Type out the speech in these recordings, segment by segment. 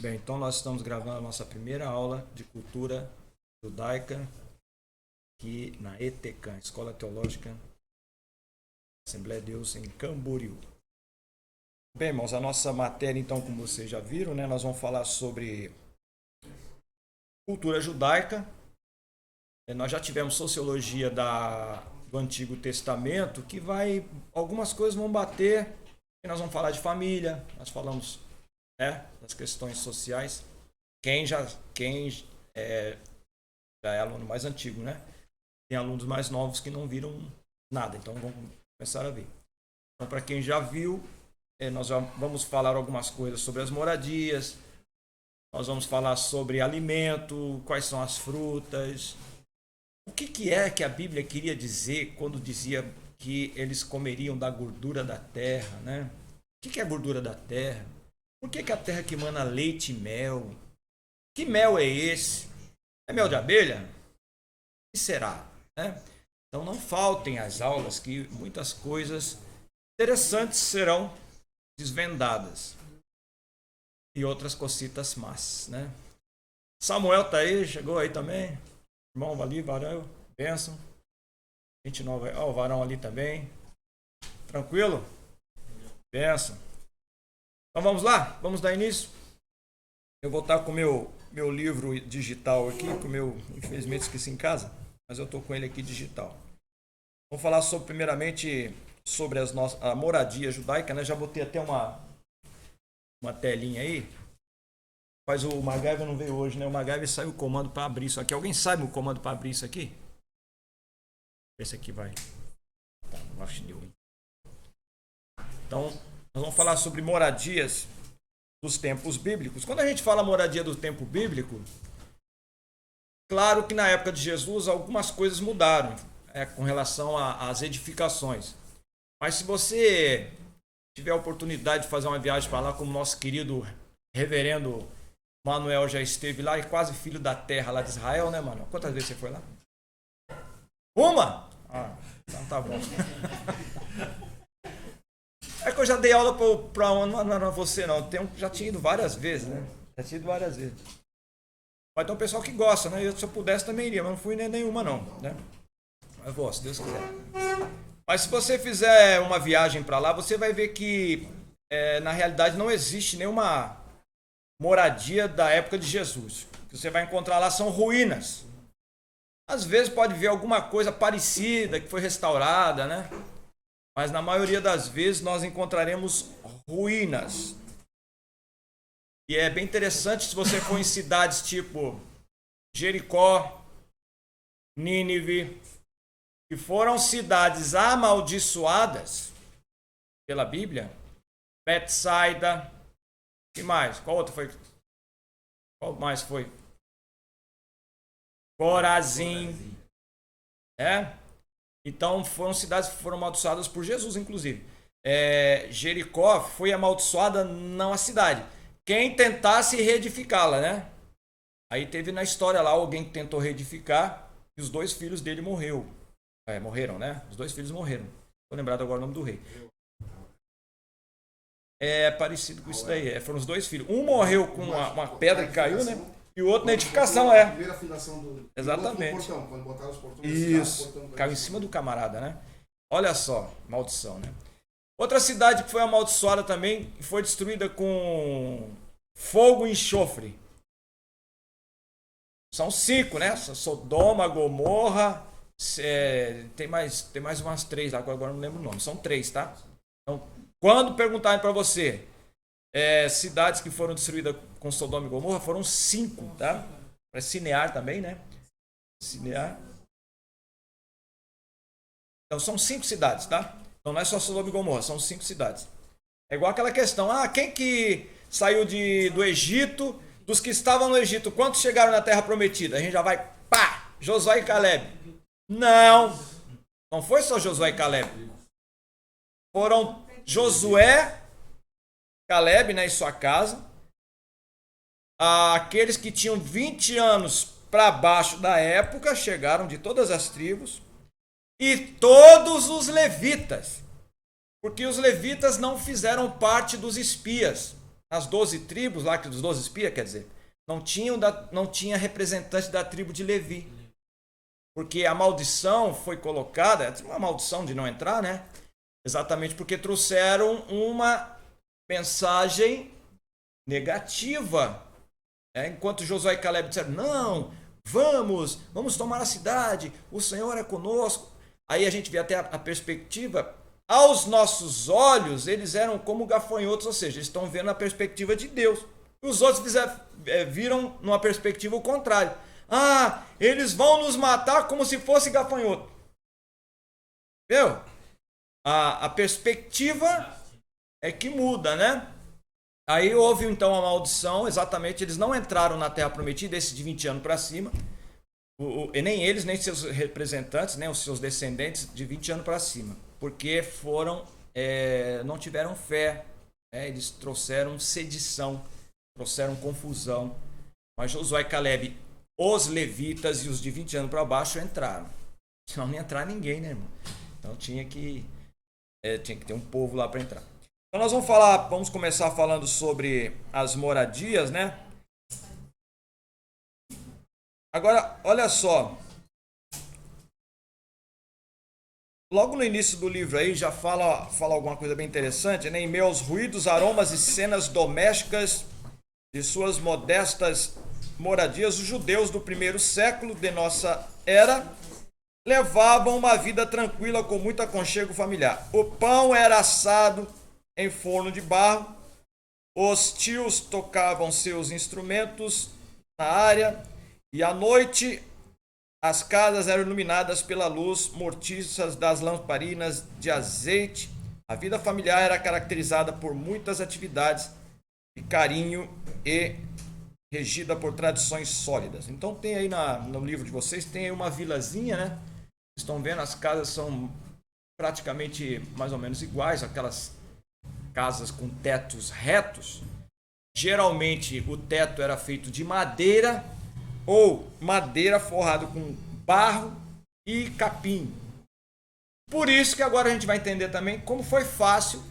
Bem, então nós estamos gravando a nossa primeira aula de cultura judaica aqui na ETECAM, Escola Teológica Assembleia de Deus em Camboriú. Bem, irmãos, a nossa matéria, então, como vocês já viram, né, nós vamos falar sobre cultura judaica. Nós já tivemos sociologia do Antigo Testamento, que algumas coisas vão bater, e nós vamos falar de família, nós falamos das questões sociais. Quem já é aluno mais antigo, né? Tem alunos mais novos que não viram nada, então vamos começar a ver. Então, para quem já viu, nós já vamos falar algumas coisas sobre as moradias, nós vamos falar sobre alimento, quais são as frutas, o que é que a Bíblia queria dizer quando dizia que eles comeriam da gordura da terra, né? O que é a gordura da terra? Por que a terra que emana leite e mel? Que mel é esse? É mel de abelha? O que será? Né? Então não faltem as aulas, que muitas coisas interessantes serão desvendadas. E outras cositas más, né? Samuel tá aí, chegou aí também. Irmão ali, varão, bênção. 29, o varão ali também. Tranquilo? Bênção. Então vamos lá? Vamos dar início? Eu vou estar com o meu livro digital aqui, que o meu, infelizmente, esqueci em casa, mas eu estou com ele aqui digital. Vamos falar primeiramente sobre a moradia judaica, né? Já botei até uma telinha aí. Mas o MacGyver não veio hoje, né? O MacGyver saiu o comando para abrir isso aqui. Alguém sabe o comando para abrir isso aqui? Esse aqui vai. Então, nós vamos falar sobre moradias dos tempos bíblicos. Quando a gente fala moradia do tempo bíblico, claro que na época de Jesus algumas coisas mudaram com relação às edificações. Mas se você tiver a oportunidade de fazer uma viagem para lá, como nosso querido reverendo Manuel já esteve lá, e quase filho da terra lá de Israel, né, Manuel? Quantas vezes você foi lá? Uma? Ah, então tá bom. É que eu já dei aula para não era você não, já tinha ido várias vezes, né? Já tinha ido várias vezes. Mas tem um pessoal que gosta, né? Se eu pudesse também iria, mas não fui nenhuma não, né? Mas vou, se Deus quiser. Mas se você fizer uma viagem para lá, você vai ver que na realidade não existe nenhuma moradia da época de Jesus. O que você vai encontrar lá são ruínas. Às vezes pode ver alguma coisa parecida que foi restaurada, né? Mas na maioria das vezes nós encontraremos ruínas. E é bem interessante se você for em cidades tipo Jericó, Nínive, que foram cidades amaldiçoadas pela Bíblia. Betsaida, que mais? Qual outro foi? Qual mais foi? Corazim. Então foram cidades que foram amaldiçoadas por Jesus, inclusive. Jericó foi amaldiçoada não a cidade. Quem tentasse reedificá-la, né? Aí teve na história lá alguém que tentou reedificar e os dois filhos dele morreram, né? Os dois filhos morreram. Estou lembrado agora o nome do rei. É parecido com isso daí. Foram os dois filhos. Um morreu com uma pedra que caiu, né? E o outro na edificação, A primeira fundação do exatamente. Portão, quando botaram os portões. Isso. Caiu em cima do camarada, né? Olha só, maldição, né? Outra cidade que foi amaldiçoada também e foi destruída com fogo e enxofre. São 5, né? Sodoma, Gomorra, tem mais umas 3 lá, agora não lembro o nome. São 3, tá? Então, quando perguntarem para você cidades que foram destruídas com Sodoma e Gomorra, foram 5, tá? Para Cinear também, né? Cinear. Então são 5 cidades, tá? Então não é só Sodoma e Gomorra, são 5 cidades. É igual aquela questão, quem que saiu do Egito, dos que estavam no Egito, quantos chegaram na Terra Prometida? A gente já vai, Josué e Caleb. Não foi só Josué e Caleb. Foram Josué, Caleb, né, em sua casa, aqueles que tinham 20 anos para baixo da época, chegaram de todas as tribos, e todos os levitas, porque os levitas não fizeram parte dos espias, nas 12 tribos, lá que dos 12 espias, quer dizer, não tinha representante da tribo de Levi. Porque a maldição foi colocada, uma maldição de não entrar, né? Exatamente porque trouxeram uma mensagem negativa. Enquanto Josué e Caleb disseram, não, vamos tomar a cidade, o Senhor é conosco. Aí a gente vê até a perspectiva, aos nossos olhos, eles eram como gafanhotos, ou seja, eles estão vendo a perspectiva de Deus. E os outros viram numa perspectiva o contrário. Ah, eles vão nos matar como se fosse gafanhoto. Viu? A perspectiva é que muda, né? Aí houve então a maldição, exatamente, eles não entraram na Terra Prometida, esse de 20 anos para cima, e nem eles, nem seus representantes, nem os seus descendentes de 20 anos para cima, porque não tiveram fé, eles trouxeram sedição, trouxeram confusão, mas Josué e Caleb, os levitas e os de 20 anos para baixo entraram, senão não ia entrar ninguém, né, irmão? Então tinha que ter um povo lá para entrar. Então nós vamos começar falando sobre as moradias, né? Agora, olha só. Logo no início do livro aí já fala alguma coisa bem interessante, né? Em meio aos ruídos, aromas e cenas domésticas de suas modestas moradias, os judeus do primeiro século de nossa era levavam uma vida tranquila com muito aconchego familiar. O pão era assado em forno de barro, os tios tocavam seus instrumentos na área e à noite as casas eram iluminadas pela luz mortiças das lamparinas de azeite. A vida familiar era caracterizada por muitas atividades de carinho e regida por tradições sólidas. Então tem aí no livro de vocês, tem aí uma vilazinha, né? Vocês estão vendo, as casas são praticamente mais ou menos iguais, aquelas casas com tetos retos. Geralmente o teto era feito de madeira ou madeira forrado com barro e capim. Por isso que agora a gente vai entender também como foi fácil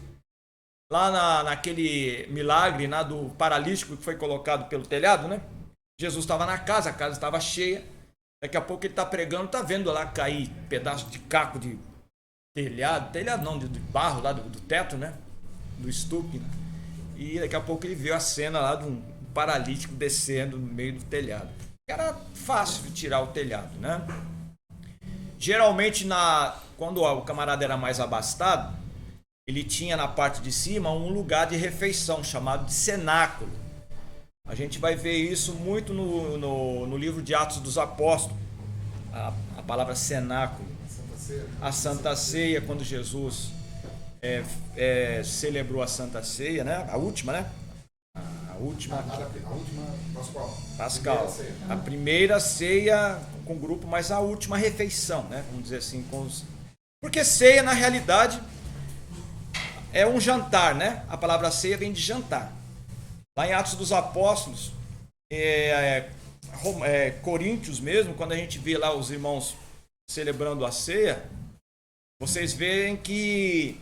lá naquele milagre do paralítico que foi colocado pelo telhado, né? Jesus estava na casa, a casa estava cheia. Daqui a pouco ele está pregando, está vendo lá cair pedaço de caco de telhado não, de barro lá do teto, né? Do estuque, e daqui a pouco ele viu a cena lá de um paralítico descendo no meio do telhado. Era fácil de tirar o telhado, né? Geralmente, quando o camarada era mais abastado, ele tinha na parte de cima um lugar de refeição chamado de cenáculo. A gente vai ver isso muito no livro de Atos dos Apóstolos, a palavra cenáculo. A Santa Ceia, quando Jesus celebrou a Santa Ceia, né? A última, né? A última Pascal. A primeira ceia com o grupo, mas a última refeição, né? Vamos dizer assim, porque ceia na realidade é um jantar, né? A palavra ceia vem de jantar. Lá em Atos dos Apóstolos, Coríntios mesmo, quando a gente vê lá os irmãos celebrando a ceia, vocês veem que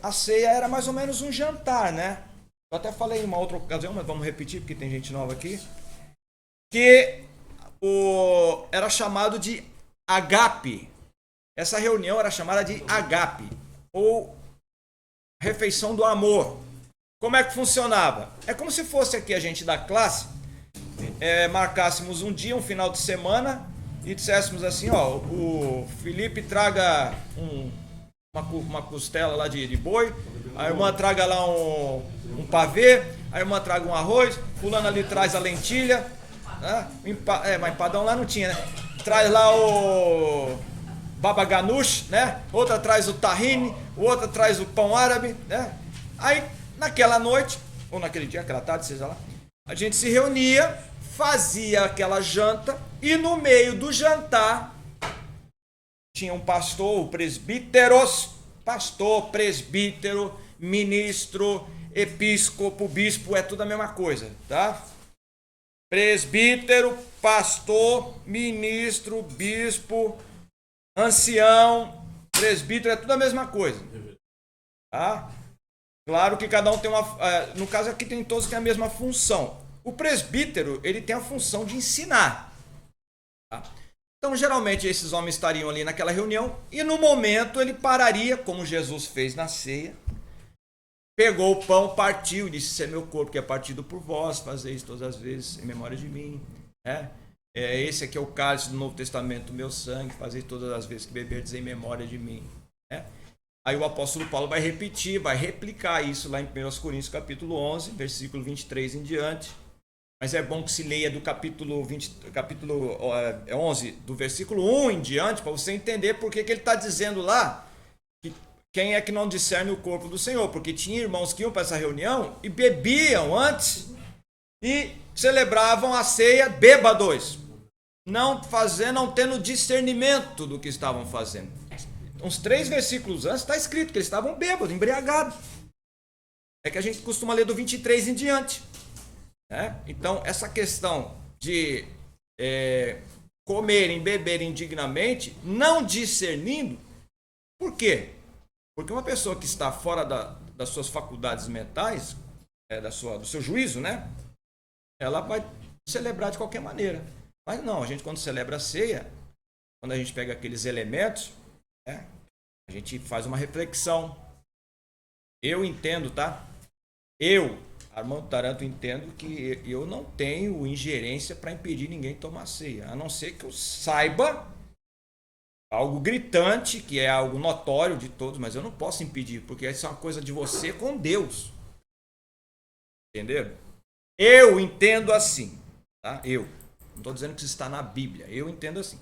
a ceia era mais ou menos um jantar, né? Eu até falei em uma outra ocasião, mas vamos repetir porque tem gente nova aqui. Que era chamado de agape. Essa reunião era chamada de agape, ou refeição do amor. Como é que funcionava? É como se fosse aqui a gente da classe, marcássemos um dia, um final de semana, e disséssemos assim, ó, o Felipe traga uma costela lá de boi, a irmã traga lá um pavê, a irmã traga um arroz, fulano ali traz a lentilha, né? Mas empadão lá não tinha, né? Traz lá o baba ganoush, né? Outra traz o tahine, outra traz o pão árabe, né? Aí naquela noite, ou naquele dia, aquela tarde, seja lá, a gente se reunia, fazia aquela janta, e no meio do jantar tinha um pastor, pastor, presbítero, ministro, episcopo, bispo, é tudo a mesma coisa, tá? Presbítero, pastor, ministro, bispo, ancião, presbítero, é tudo a mesma coisa, tá? Claro que cada um tem uma... No caso aqui tem todos que têm a mesma função. O presbítero, ele tem a função de ensinar. Tá? Então, geralmente, esses homens estariam ali naquela reunião e no momento ele pararia, como Jesus fez na ceia, pegou o pão, partiu e disse: "Esse é meu corpo que é partido por vós, fazeis todas as vezes em memória de mim. Esse aqui é o cálice do Novo Testamento, meu sangue, fazeis todas as vezes que beberdes em memória de mim." Aí o apóstolo Paulo vai repetir, vai replicar isso lá em 1 Coríntios capítulo 11, versículo 23 em diante. Mas é bom que se leia do capítulo 11, do versículo 1 em diante, para você entender por que ele está dizendo lá que quem é que não discerne o corpo do Senhor. Porque tinha irmãos que iam para essa reunião e bebiam antes e celebravam a ceia bêbados, não tendo discernimento do que estavam fazendo. Uns 3 versículos antes está escrito que eles estavam bêbados, embriagados. É que a gente costuma ler do 23 em diante. Então, essa questão de comerem, beberem indignamente, não discernindo, por quê? Porque uma pessoa que está fora das suas faculdades mentais, do seu juízo, ela vai celebrar de qualquer maneira. Mas não, a gente quando celebra a ceia, quando a gente pega aqueles elementos, a gente faz uma reflexão. Eu entendo, tá? Armando Taranto, entendo que eu não tenho ingerência para impedir ninguém de tomar ceia, a não ser que eu saiba algo gritante, que é algo notório de todos, mas eu não posso impedir, porque isso é uma coisa de você com Deus. Entenderam? Eu entendo assim, tá? Eu não estou dizendo que isso está na Bíblia, eu entendo assim.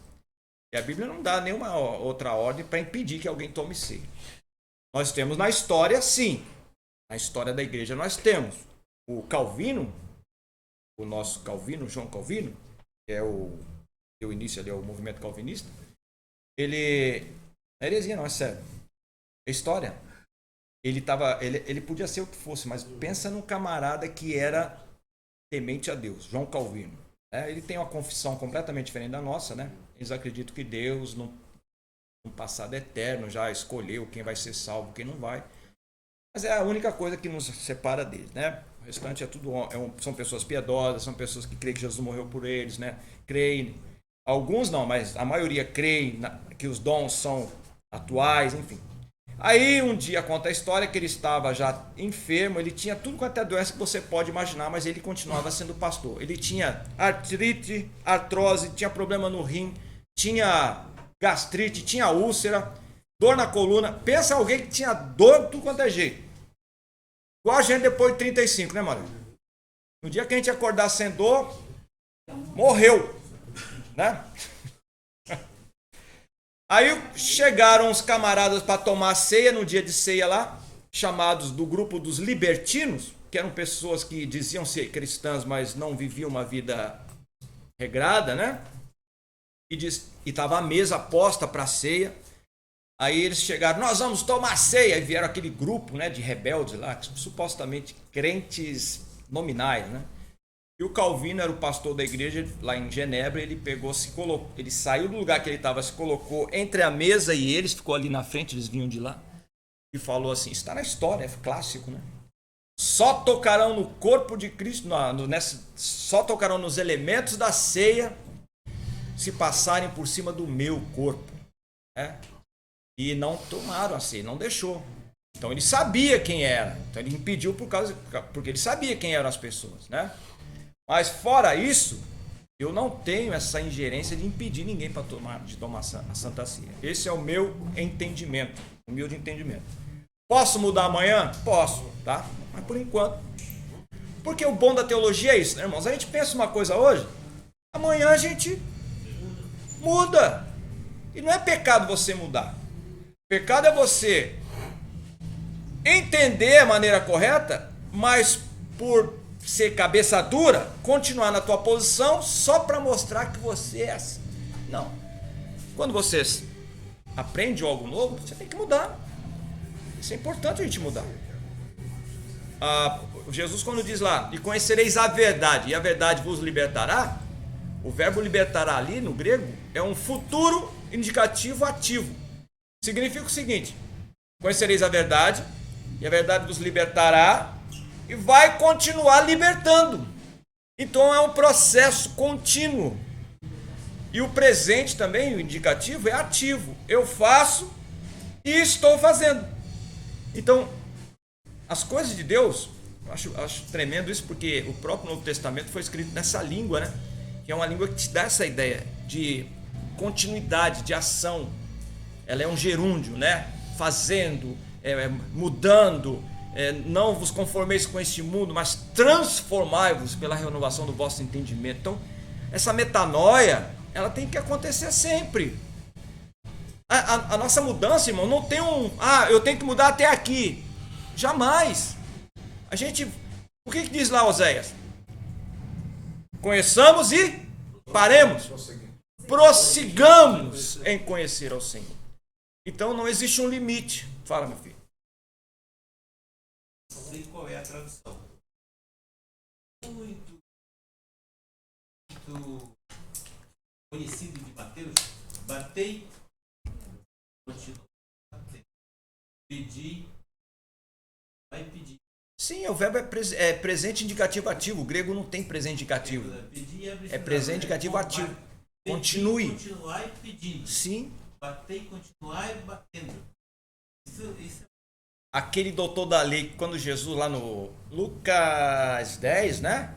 E a Bíblia não dá nenhuma outra ordem para impedir que alguém tome ceia. Nós temos na história, sim. Na história da igreja nós temos o Calvino, o nosso Calvino, João Calvino, que deu início ali ao movimento calvinista. Ele... Não é heresia, não, é sério. É história. Ele podia ser o que fosse, mas pensa num camarada que era temente a Deus, João Calvino. Ele tem uma confissão completamente diferente da nossa, Eles acreditam que Deus, no passado eterno, já escolheu quem vai ser salvo, quem não vai. Mas é a única coisa que nos separa deles, O restante é tudo, são pessoas piedosas, são pessoas que creem que Jesus morreu por eles, Creem, alguns não, mas a maioria creem que os dons são atuais, enfim. Aí um dia conta a história que ele estava já enfermo, ele tinha tudo quanto é doença que você pode imaginar, mas ele continuava sendo pastor. Ele tinha artrite, artrose, tinha problema no rim, tinha gastrite, tinha úlcera, dor na coluna. Pensa alguém que tinha dor de tudo quanto é jeito. Igual a gente depois de 35, mano? No dia que a gente acordar sem dor, morreu, Aí chegaram os camaradas para tomar ceia, no dia de ceia lá, chamados do grupo dos libertinos, que eram pessoas que diziam ser cristãs, mas não viviam uma vida regrada, E estava a mesa posta para a ceia. Aí eles chegaram: "Nós vamos tomar ceia." E vieram aquele grupo, de rebeldes lá, supostamente crentes nominais, E o Calvino era o pastor da igreja lá em Genebra. Ele ele saiu do lugar que ele estava, se colocou entre a mesa e eles, ficou ali na frente, eles vinham de lá, e falou assim: está na história, é clássico, "Só tocarão no corpo de Cristo, só tocarão nos elementos da ceia se passarem por cima do meu corpo." E não tomaram a ceia, não deixou. Então ele sabia quem era, então ele impediu porque ele sabia quem eram as pessoas, Mas fora isso, eu não tenho essa ingerência de impedir ninguém de tomar a Santa Ceia. Esse é o meu entendimento, humilde entendimento. Posso mudar amanhã? Posso, tá? Mas por enquanto. Porque o bom da teologia é isso, irmãos? A gente pensa uma coisa hoje, amanhã a gente muda. E não é pecado você mudar. Pecado é você entender a maneira correta, mas por ser cabeça dura, continuar na tua posição só para mostrar que você é assim. Não. Quando você aprende algo novo, você tem que mudar. Isso é importante a gente mudar. Jesus, quando diz lá: "E conhecereis a verdade, e a verdade vos libertará", o verbo libertará ali no grego é um futuro indicativo ativo. Significa o seguinte: conhecereis a verdade, e a verdade vos libertará, e vai continuar libertando. Então é um processo contínuo. E o presente também, o indicativo, é ativo. Eu faço e estou fazendo. Então, as coisas de Deus, eu acho tremendo isso, porque o próprio Novo Testamento foi escrito nessa língua, né? Que é uma língua que te dá essa ideia de continuidade, de ação. Ela é um gerúndio, né? Fazendo, mudando. Não vos conformeis com este mundo, mas transformai-vos pela renovação do vosso entendimento. Então, essa metanoia, ela tem que acontecer sempre. A nossa mudança, irmão, não tem eu tenho que mudar até aqui. Jamais. O que diz lá Oséias? Conheçamos e paremos. Prossigamos em conhecer ao Senhor. Então não existe um limite. Fala, meu filho. Não sei qual é a tradução. Muito conhecido de Mateus. Batei, continua batendo. Pedi, vai pedir. Sim, o verbo é presente indicativo ativo. O grego não tem presente indicativo. É presente indicativo ativo. Continue. Continuar pedindo. Sim. Bater e continuar batendo. Isso é... Aquele doutor da lei, quando Jesus, lá no Lucas 10, né?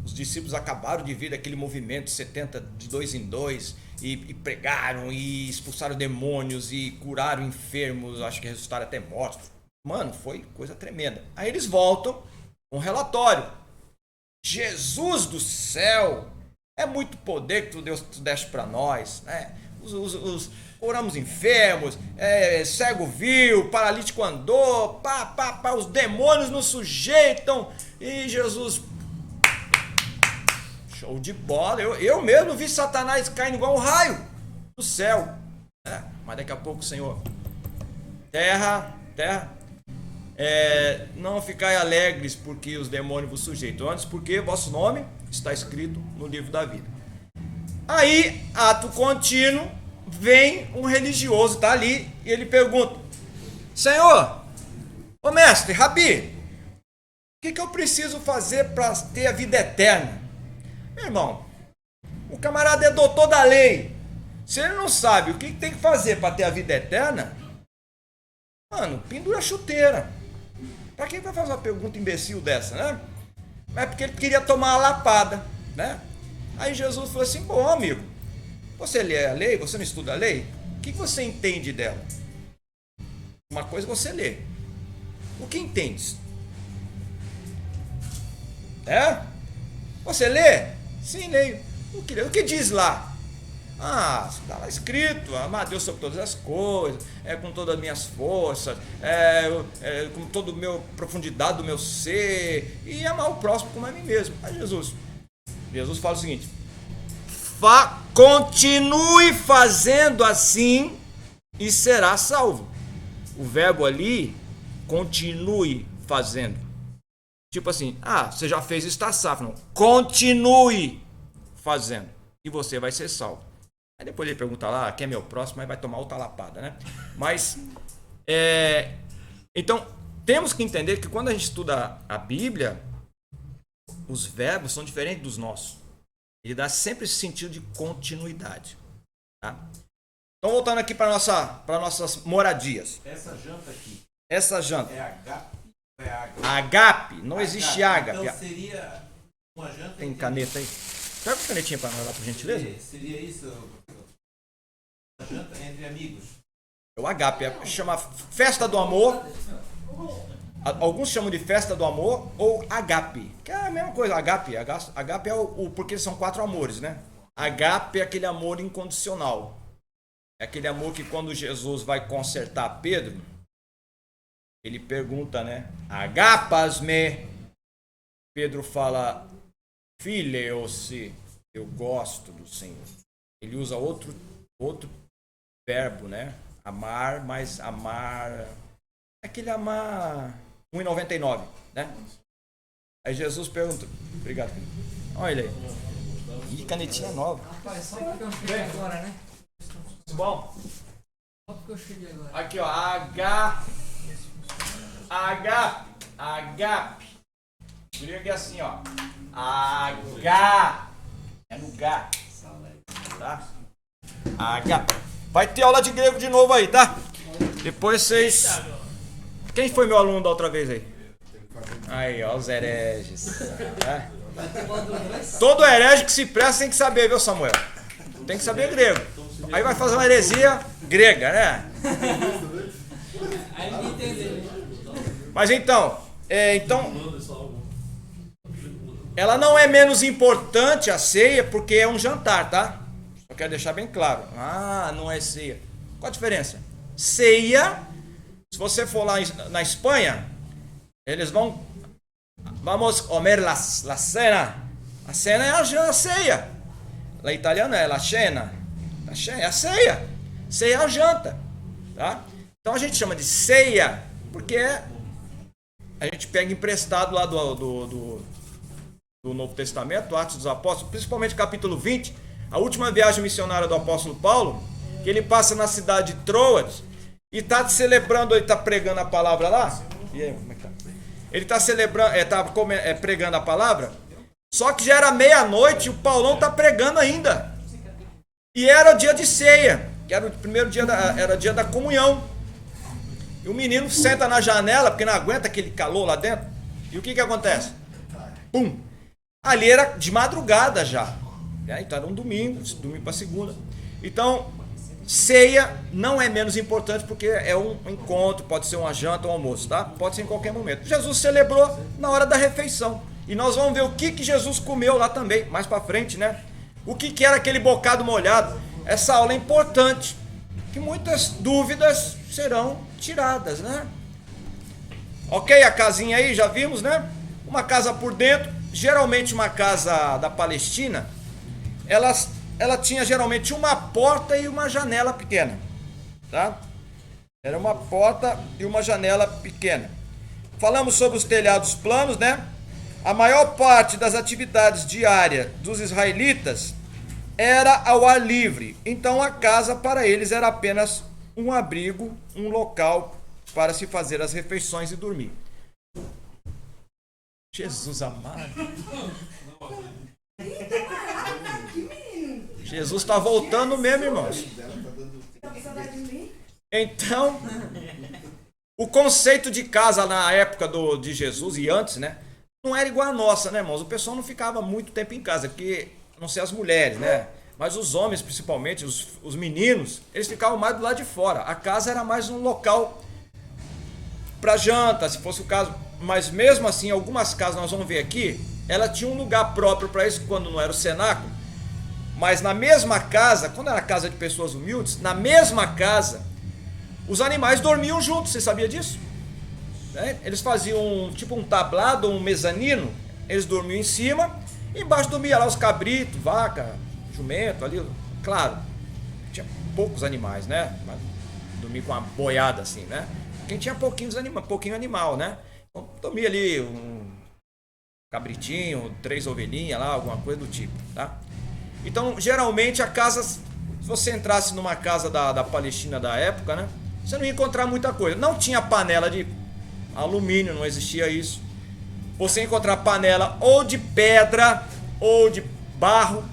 Os discípulos acabaram de vir daquele movimento 70 de 2 em 2 e pregaram e expulsaram demônios e curaram enfermos, acho que ressuscitaram até mortos. Mano, foi coisa tremenda. Aí eles voltam com um relatório. Jesus do céu, é muito poder que tu deste para nós, né? Oramos enfermos, cego viu, paralítico andou, os demônios nos sujeitam. E Jesus, show de bola. Eu mesmo vi Satanás caindo igual um raio do céu. Mas daqui a pouco, Senhor, terra, não ficai alegres porque os demônios vos sujeitam, antes porque vosso nome está escrito no livro da vida. Aí, ato contínuo, vem um religioso, tá ali, e ele pergunta: Senhor, ô mestre, Rabi, o que eu preciso fazer para ter a vida eterna? Meu irmão, o camarada é doutor da lei. Se ele não sabe o que tem que fazer para ter a vida eterna, mano, pendura a chuteira. Para quem vai fazer uma pergunta imbecil dessa, né? Mas é porque ele queria tomar uma lapada, né? Aí Jesus falou assim: bom, amigo, você lê a lei, você não estuda a lei? O que você entende dela? Uma coisa você lê. O que entende? Você lê? Sim, leio. O que diz lá? Está lá escrito: amar a Deus sobre todas as coisas, com todas as minhas forças, com toda a profundidade do meu ser, e amar o próximo como a mim mesmo. Aí Jesus fala o seguinte: continue fazendo assim e será salvo. O verbo ali, continue fazendo. Tipo assim, você já fez, está salvo. Não, continue fazendo e você vai ser salvo. Aí depois ele pergunta lá: quem é meu próximo? Aí vai tomar outra lapada, né? Mas, então, temos que entender que quando a gente estuda a Bíblia, os verbos são diferentes dos nossos. Ele dá sempre esse sentido de continuidade. Tá? Então, voltando aqui para nossas moradias. Essa janta aqui. Essa janta. É agape? É agape? Agape. Não existe agape. Então seria uma janta... Tem caneta aí? Pega uma canetinha para nós lá, por gentileza. Seria isso? Uma janta entre amigos. O agape chama festa do amor. Alguns chamam de festa do amor ou agape, que é a mesma coisa. Agape é porque são 4 amores, né? Agape é aquele amor incondicional. É aquele amor que quando Jesus vai consertar Pedro, ele pergunta, né? Agapas-me. Pedro fala: Fileos-se, eu gosto do Senhor. Ele usa outro verbo, né? Amar, mas amar... É aquele amar 1,99, né? Aí Jesus pergunta... Obrigado, filho. Olha ele aí. Ih, canetinha nova. Rapaz, só porque eu cheguei agora, né? Bom. Só porque eu cheguei agora. Aqui, ó. Agape. Agape. O grego é assim, ó. H. É no G. Tá? Agape. Vai ter aula de grego de novo aí, tá? Depois vocês... Quem foi meu aluno da outra vez aí? Aí, ó, os hereges. Tá? Todo herege que se presta tem que saber, viu, Samuel? Tem que saber grego. Aí vai fazer uma heresia grega, né? Mas então, ela não é menos importante a ceia porque é um jantar, tá? Só quero deixar bem claro. Ah, não é ceia. Qual a diferença? Ceia, se você for lá na Espanha, eles vão... Vamos comer la cena. A cena é a ceia. Lá italiano é la cena. É a ceia. Ceia é a janta. Tá? Então a gente chama de ceia porque a gente pega emprestado lá do Novo Testamento, Atos dos Apóstolos, principalmente capítulo 20, a última viagem missionária do apóstolo Paulo, que ele passa na cidade de Troas e está celebrando, ele está pregando a palavra lá. E aí, como é que tá? Ele está celebrando, pregando a palavra, só que já era meia-noite e o Paulão está pregando ainda. E era dia de ceia, que era o primeiro dia, era dia da comunhão. E o menino senta na janela, porque não aguenta aquele calor lá dentro. E o que acontece? Pum! Ali era de madrugada já. Então era um domingo para segunda. Então, ceia não é menos importante porque é um encontro, pode ser uma janta, um almoço, tá? Pode ser em qualquer momento. Jesus celebrou na hora da refeição. E nós vamos ver o que Jesus comeu lá também, mais para frente, né? O que era aquele bocado molhado? Essa aula é importante, que muitas dúvidas serão tiradas, né? Ok, a casinha aí, já vimos, né? Uma casa por dentro, geralmente uma casa da Palestina, ela tinha geralmente uma porta e uma janela pequena, tá? Era uma porta e uma janela pequena. Falamos sobre os telhados planos, né? A maior parte das atividades diárias dos israelitas era ao ar livre. Então a casa para eles era apenas um abrigo, um local para se fazer as refeições e dormir. Jesus amado. Jesus está voltando mesmo, irmãos. Então, o conceito de casa na época de Jesus e antes, né? Não era igual a nossa, né, irmãos? O pessoal não ficava muito tempo em casa, porque, a não ser as mulheres, né? Mas os homens, principalmente, os meninos, eles ficavam mais do lado de fora. A casa era mais um local para janta, se fosse o caso. Mas mesmo assim, algumas casas, nós vamos ver aqui, ela tinha um lugar próprio para isso, quando não era o cenáculo. Mas na mesma casa, quando era casa de pessoas humildes, na mesma casa, os animais dormiam juntos. Você sabia disso? Eles faziam tipo um tablado, um mezanino, eles dormiam em cima, e embaixo dormia lá os cabritos, vaca, jumento ali, claro, tinha poucos animais, né? Dormia com uma boiada assim, né? Quem tinha pouquinho animal, né? Então, dormia ali um cabritinho, 3 ovelhinhas lá, alguma coisa do tipo, tá? Então, geralmente a casa, se você entrasse numa casa da Palestina da época, né? Você não ia encontrar muita coisa. Não tinha panela de alumínio, não existia isso. Você ia encontrar panela ou de pedra ou de barro,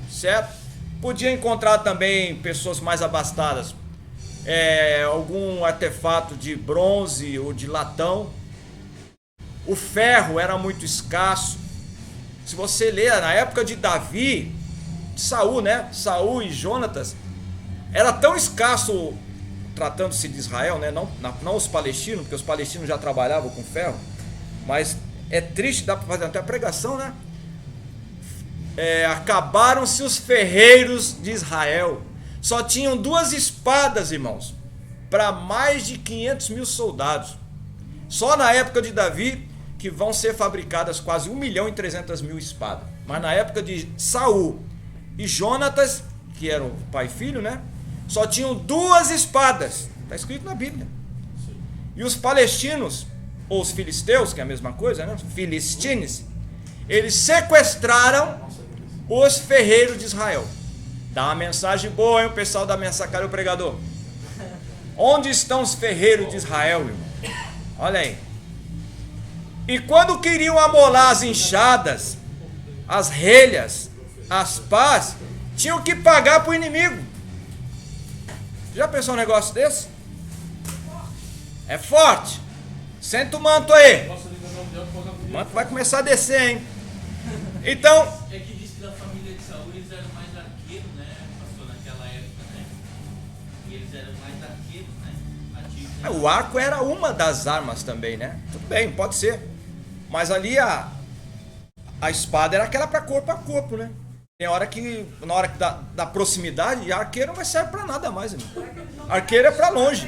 certo? Podia encontrar também pessoas mais abastadas, algum artefato de bronze ou de latão. O ferro era muito escasso. Se você ler na época de Davi, Saul, né? Saul e Jonatas, era tão escasso, tratando-se de Israel, né? Não os palestinos, porque os palestinos já trabalhavam com ferro, mas é triste, dá para fazer até a pregação, né? Acabaram-se os ferreiros de Israel. Só tinham 2 espadas, irmãos, para mais de 500 mil soldados. Só na época de Davi que vão ser fabricadas quase 1.300.000 espadas. Mas na época de Saul e Jonatas, que eram pai e filho, né? Só tinham 2 espadas. Está escrito na Bíblia. E os palestinos, ou os filisteus, que é a mesma coisa, né? Filistines, eles sequestraram os ferreiros de Israel. Dá uma mensagem boa, hein? O pessoal da mensagem, cadê o pregador? Onde estão os ferreiros de Israel, irmão? Olha aí. E quando queriam amolar as enxadas, as relhas, as pás, tinham que pagar pro inimigo. Já pensou um negócio desse? É forte. Senta o manto aí. O manto vai começar a descer, hein? Então, É que diz que da família de Saul eles eram mais arqueiros, né, pastor, naquela época, né? E eles eram mais arqueiros, né? Ativos, né? o arco era uma das armas também, né? Tudo bem, pode ser. Mas ali a espada era aquela para corpo a corpo, né? Tem hora que, na hora que da proximidade, arqueiro não vai servir para nada mais, irmão. Arqueiro é para longe.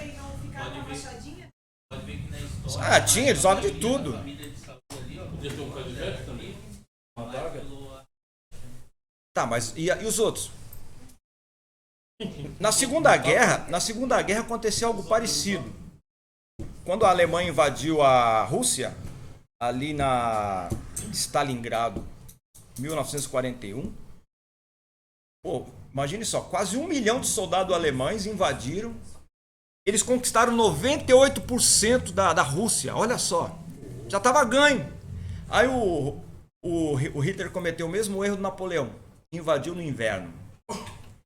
Pode ver que na história. Ah, tinha, eles olham de tudo. A família de Saul ali, ó. Podia ter um canivete também. Uma adaga. Tá, mas e os outros? Na Segunda Guerra aconteceu algo parecido. Quando a Alemanha invadiu a Rússia, ali na Stalingrado, 1941, pô, imagine só, quase 1 milhão de soldados alemães invadiram. Eles conquistaram 98% da Rússia, olha só. Já estava ganho. Aí o Hitler cometeu o mesmo erro do Napoleão. Invadiu no inverno.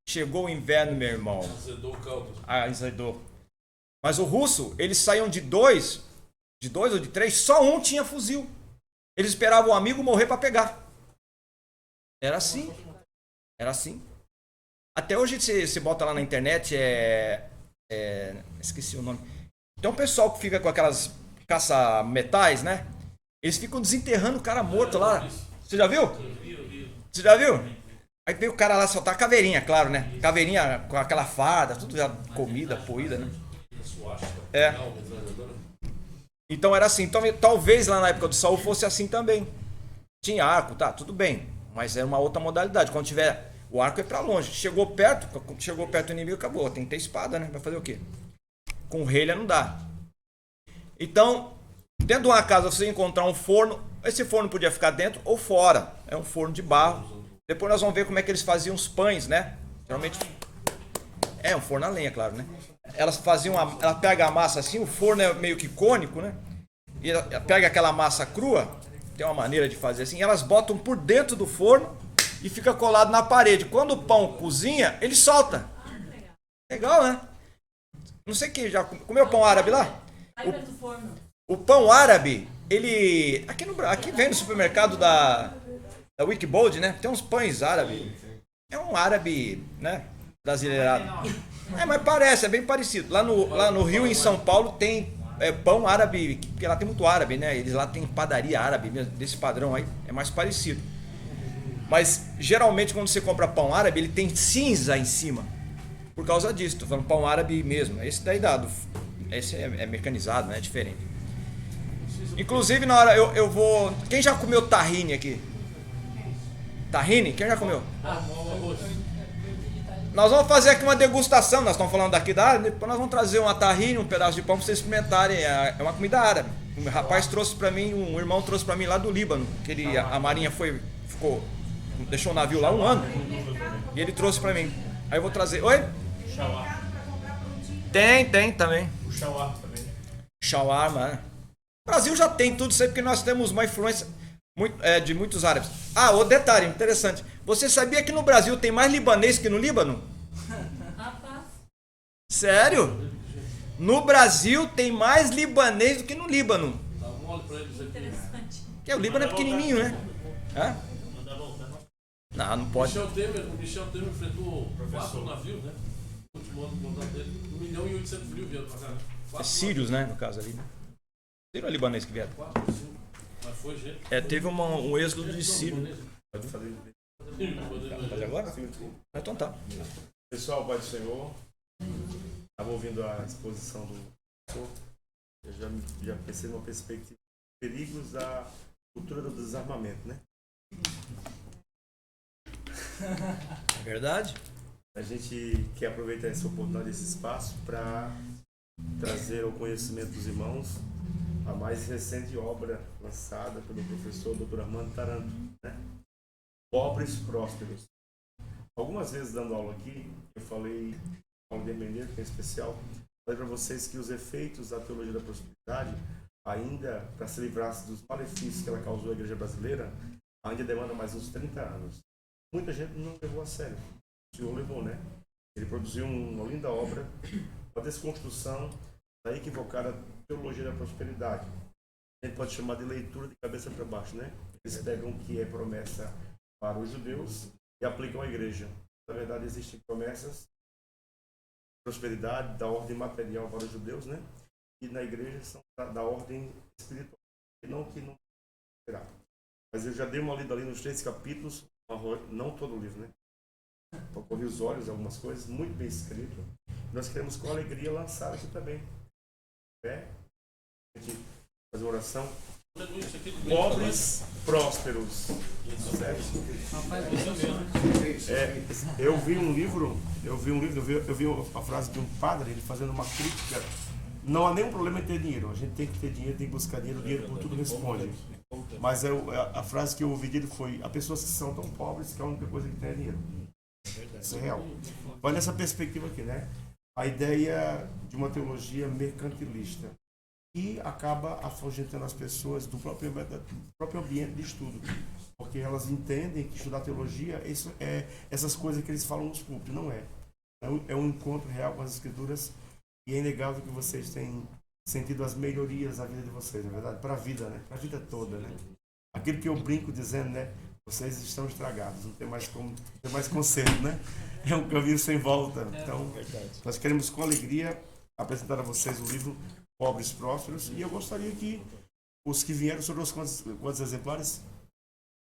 Chegou o inverno, meu irmão. Azedou o caldo. Azedou. Mas o russo, eles saíam de dois ou de três, só um tinha fuzil. Eles esperavam o amigo morrer para pegar. Era assim. Era assim. Até hoje você bota lá na internet, esqueci o nome. Tem um pessoal que fica com aquelas caça-metais, né? Eles ficam desenterrando o cara morto lá. Você já viu? Você já viu? Aí veio o cara lá soltar a caveirinha, claro, né? Caveirinha com aquela farda, tudo já comida, poída, né? É. Então era assim. Então, talvez lá na época do Saul fosse assim também. Tinha arco, tá, tudo bem. Mas era uma outra modalidade. Quando tiver. O arco é pra longe. Chegou perto do inimigo, acabou. Tem que ter espada, né? Vai fazer o quê? Com relha não dá. Então, dentro de uma casa você encontrar um forno. Esse forno podia ficar dentro ou fora. É um forno de barro. Depois nós vamos ver como é que eles faziam os pães, né? Geralmente. É um forno a lenha, claro, né? Elas faziam. Ela pega a massa assim, o forno é meio que cônico, né? E ela pega aquela massa crua. Tem uma maneira de fazer assim. Elas botam por dentro do forno e fica colado na parede. Quando o pão cozinha, ele solta. Legal, né? Não sei quem já comeu pão árabe lá? O pão árabe, ele. Aqui vem no supermercado da Wikibold, né? Tem uns pães árabes. É um árabe, né? Brasileirado. Mas parece, é bem parecido. Lá no Rio, em São Paulo, tem pão árabe, porque lá tem muito árabe, né? Eles lá tem padaria árabe, desse padrão aí, é mais parecido. Mas geralmente quando você compra pão árabe, ele tem cinza em cima. Por causa disso, tô falando pão árabe mesmo. Esse daí esse é mecanizado, né? É diferente. Inclusive na hora eu vou. Quem já comeu tahine aqui? Tahine? Quem já comeu? Nós vamos fazer aqui uma degustação. Nós estamos falando daqui da árabe. Depois nós vamos trazer uma tahine, um pedaço de pão para vocês experimentarem. É uma comida árabe. Um rapaz trouxe para mim, um irmão trouxe para mim lá do Líbano. Que a marinha deixou o navio lá 1 ano. E ele trouxe para mim. Aí eu vou trazer. Oi? Shawarma. Tem também. O shawarma também. Shawarma, né? O Brasil já tem tudo isso aí porque nós temos uma influência de muitos árabes. Outro detalhe interessante. Você sabia que no Brasil tem mais libanês que no Líbano? Sério? No Brasil tem mais libanês do que no Líbano. Dá mole pra eles aqui. Porque o Líbano é pequenininho, né? Hã? Não pode. O Michel Temer enfrentou 4 navios, né? No último ano do mandato dele. 1.800.000 vieram pra cá, né? Sírios, né? No caso ali, né? Sírio ou libanês que vieram? 4, 5. Mas foi gente. Teve um êxodo de sírio. Pode fazer. Fazer agora? Então tá. Pessoal, Pai do Senhor, estava ouvindo a exposição do professor, eu já pensei numa perspectiva de perigos da cultura do desarmamento, né? É verdade? A gente quer aproveitar essa oportunidade, esse espaço, para trazer ao conhecimento dos irmãos a mais recente obra lançada pelo professor Dr. Armando Taranto, né? Pobres Prósperos. Algumas vezes dando aula aqui, eu falei ao Independente, em especial, falei para vocês que os efeitos da teologia da prosperidade ainda, para se livrar dos malefícios que ela causou à igreja brasileira, ainda demanda mais uns 30 anos. Muita gente não levou a sério. O senhor levou, né? Ele produziu uma linda obra, uma desconstrução da equivocada teologia da prosperidade. A gente pode chamar de leitura de cabeça para baixo, né? Eles pegam o que é promessa para os judeus e aplicam à igreja. Na verdade, existem promessas de prosperidade da ordem material para os judeus, né? E na igreja são da ordem espiritual, que não será. Mas eu já dei uma lida ali nos 3 capítulos, não todo o livro, né? Para correr os olhos, algumas coisas, muito bem escrito. Nós queremos com alegria lançar aqui também. Fé, a gente fazer uma oração. Pobres, prósperos. Certo? Eu vi a frase de um padre, ele fazendo uma crítica. Não há nenhum problema em ter dinheiro. A gente tem que ter dinheiro, tem que buscar dinheiro. O dinheiro por tudo responde. Mas a frase que eu ouvi dele foi: há pessoas que são tão pobres que a única coisa que tem é dinheiro. Isso é real. Vai nessa perspectiva aqui, né? A ideia de uma teologia mercantilista e acaba afugentando as pessoas do próprio ambiente de estudo, porque elas entendem que estudar teologia essas coisas que eles falam nos púlpitos, não é. É um encontro real com as escrituras e é inegável que vocês têm sentido as melhorias da vida de vocês, na verdade, para a vida, né? Para a vida toda, né? Aquilo que eu brinco dizendo, né? Vocês estão estragados, não tem mais conserto, né? É um caminho sem volta. Então, nós queremos com alegria apresentar a vocês o livro Pobres Prósperos, e eu gostaria que os que vieram, sobre os quantos exemplares?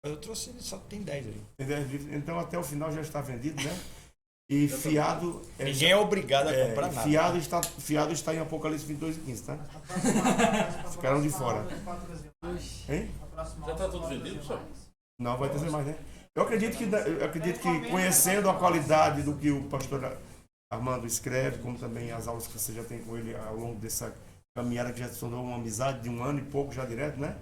Eu trouxe, só tem 10 ali. Tem 10 livros, então até o final já está vendido, né? E fiado... Ninguém é obrigado a comprar nada. Fiado está em Apocalipse 22 e 15, tá? Ficaram de fora. Hein? Já está tudo vendido, pessoal? Não, vai ter mais, né? Eu acredito que conhecendo a qualidade do que o pastor Armando escreve, como também as aulas que você já tem com ele ao longo dessa caminhada que já se tornou uma amizade de 1 ano e pouco já direto, né?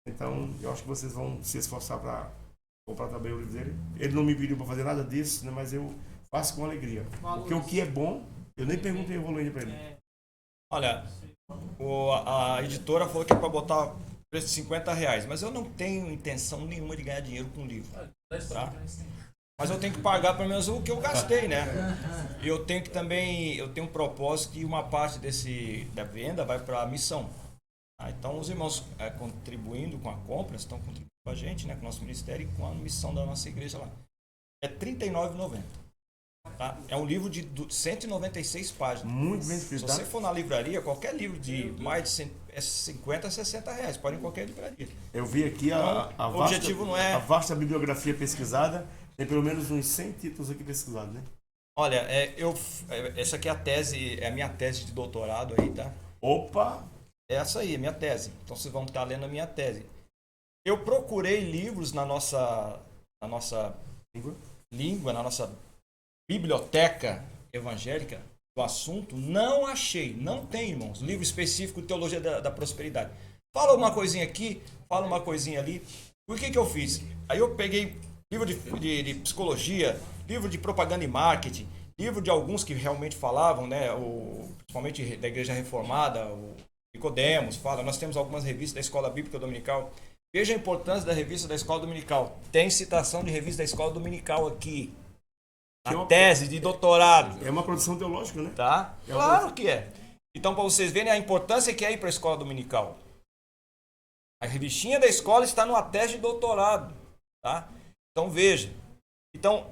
Então, eu acho que vocês vão se esforçar para comprar também o livro dele. Ele não me pediu para fazer nada disso, né? Mas eu faço com alegria. Porque o que é bom, eu nem perguntei o valor ainda para ele. Olha, a editora falou que é para botar preço de R$50, mas eu não tenho intenção nenhuma de ganhar dinheiro com o livro. Tá? Mas eu tenho que pagar pelo menos o que eu gastei, né? Eu tenho que também, eu tenho um propósito que uma parte da venda vai para a missão. Tá? Então os irmãos contribuindo com a compra, estão contribuindo com a gente, né? Com o nosso ministério e com a missão da nossa igreja lá. É R$39,90. Tá? É um livro de 196 páginas. Muito bem escrito. Se você for na livraria, qualquer livro de mais de 50 a R$60, pode ir em qualquer livraria. Eu vi aqui o objetivo não é... a vasta bibliografia pesquisada, tem pelo menos uns 100 títulos aqui pesquisados, né? Olha, essa aqui é a minha tese de doutorado aí, tá? Opa! Essa aí, é minha tese. Então vocês vão estar lendo a minha tese. Eu procurei livros na nossa língua, na nossa biblioteca evangélica do assunto, não achei, não tem, irmãos, livro específico de teologia da prosperidade. Fala uma coisinha aqui, fala uma coisinha ali. O que eu fiz? Aí eu peguei livro de psicologia, livro de propaganda e marketing, livro de alguns que realmente falavam, né, principalmente da Igreja Reformada, o Nicodemos fala, nós temos algumas revistas da Escola Bíblica Dominical. Veja a importância da revista da Escola Dominical. Tem citação de revista da Escola Dominical aqui. A tese de doutorado. É uma produção teológica, né? Tá? Claro que é. Então, para vocês verem a importância que é ir para a escola dominical. A revistinha da escola está numa tese de doutorado. Tá? Então, veja. Então,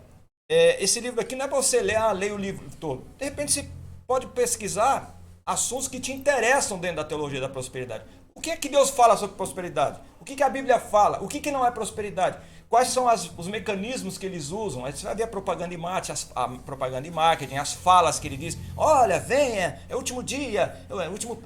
esse livro aqui não é para você ler o livro todo. De repente, você pode pesquisar assuntos que te interessam dentro da teologia da prosperidade. O que é que Deus fala sobre prosperidade? O que a Bíblia fala? O que não é prosperidade? Quais são os mecanismos que eles usam? Aí você vai ver a propaganda e marketing, as falas que ele diz. Olha, venha, é o último dia.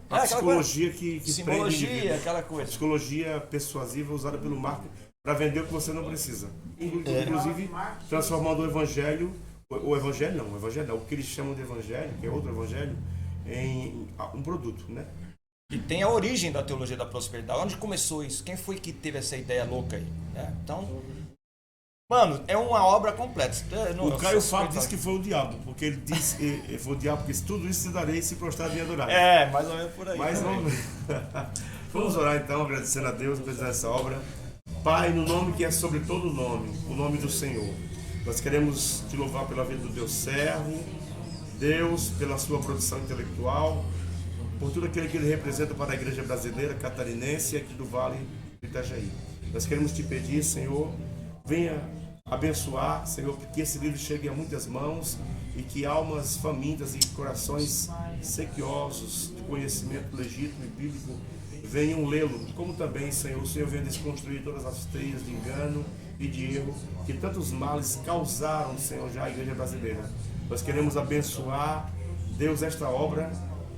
A psicologia que simbologia, aquela coisa. Psicologia persuasiva usada pelo marketing para vender o que você não precisa. Inclusive, transformando o evangelho não, o que eles chamam de evangelho, que é outro evangelho, em um produto, né? E tem a origem da teologia da prosperidade. Onde começou isso? Quem foi que teve essa ideia louca aí? Então, mano, é uma obra completa. O Caio Fábio disse que foi o diabo, porque ele disse foi o diabo que tudo isso te darei se prostrar e adorar. Mais ou menos por aí. Mais ou menos. Vamos orar então, agradecendo a Deus por essa obra. Pai, no nome que é sobre todo nome, o nome do Senhor, nós queremos te louvar pela vida do teu servo, Deus, pela sua produção intelectual, por tudo aquilo que ele representa para a igreja brasileira, catarinense e aqui do Vale do Itajaí. Nós queremos te pedir, Senhor, venha abençoar, Senhor, que esse livro chegue a muitas mãos e que almas famintas e corações sequiosos de conhecimento legítimo e bíblico venham lê-lo, como também, Senhor, o Senhor venha desconstruir todas as teias de engano e de erro que tantos males causaram, Senhor, já à igreja brasileira. Nós queremos abençoar, Deus, esta obra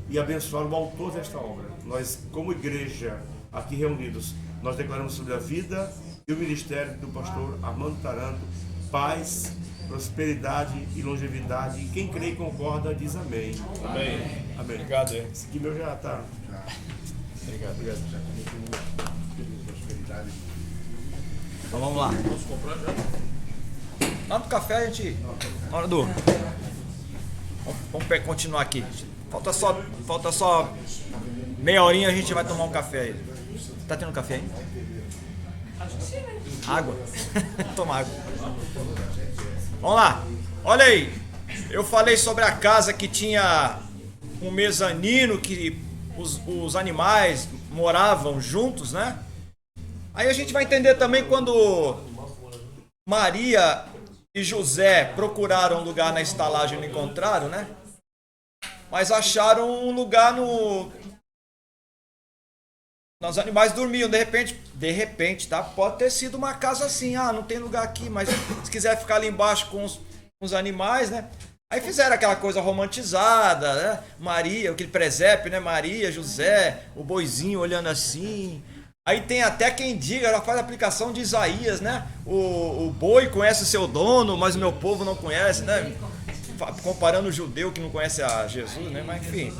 e abençoar o autor desta obra. Nós, como igreja aqui reunidos, nós declaramos sobre a vida e o ministério do pastor Armando Taranto paz, prosperidade e longevidade. E quem crê e concorda diz amém. Amém. Amém. Obrigado. Esse aqui meu já está. Obrigado. Prosperidade. Então vamos lá. Posso comprar já? Lá no café a gente. Na hora do. Vamos continuar aqui. Falta só meia horinha, a gente vai tomar um café aí. Tá tendo café aí? Água? Toma água. Vamos lá. Olha aí. Eu falei sobre a casa que tinha um mezanino que os animais moravam juntos, né? Aí a gente vai entender também quando Maria e José procuraram um lugar na estalagem e não encontraram, né? Mas acharam um lugar no... Os animais dormiam, de repente, tá? Pode ter sido uma casa assim, não tem lugar aqui, mas se quiser ficar ali embaixo com os animais, né? Aí fizeram aquela coisa romantizada, né? Maria, aquele presépio, né? Maria, José, o boizinho olhando assim. Aí tem até quem diga, ela faz a aplicação de Isaías, né? O boi conhece o seu dono, mas o meu povo não conhece, né? Comparando o judeu que não conhece a Jesus, né? Mas enfim.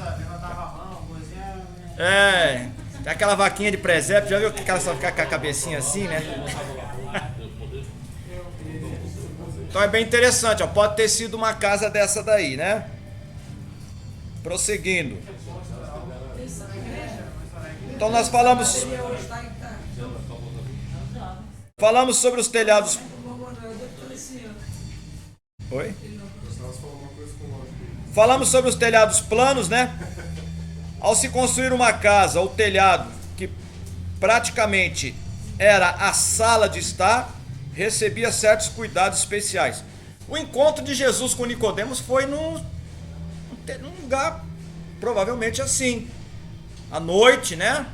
Tem aquela vaquinha de presépio, já viu que ela só fica com a cabecinha assim, né? Então é bem interessante, ó. Pode ter sido uma casa dessa daí, né? Prosseguindo. Então nós falamos sobre os telhados. Oi? Falamos sobre os telhados planos, né? Ao se construir uma casa, o telhado, que praticamente era a sala de estar, recebia certos cuidados especiais. O encontro de Jesus com Nicodemos foi num lugar provavelmente assim, à noite, né?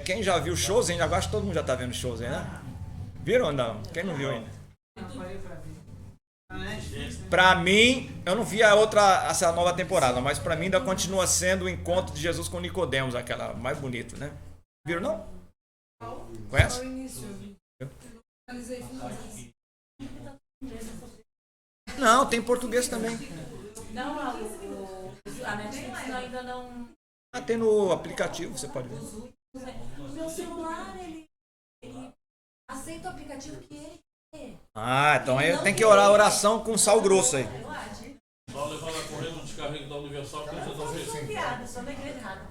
Quem já viu shows ainda, agora acho que todo mundo já está vendo shows aí, né? Viram ou não? Quem não viu ainda? Pra mim, eu não vi essa nova temporada, mas pra mim ainda continua sendo o encontro de Jesus com Nicodemos, aquela mais bonita, né? Viram não? Conhece? Não, tem português também. Não, a Netflix ainda não. Tem no aplicativo, você pode ver. O meu celular, ele aceita o aplicativo que ele quer. Então aí tem que orar a oração com sal grosso aí. Só levar na corrente do descarrego da Universal que eles resolvem assim. Piada, só na igreja errada.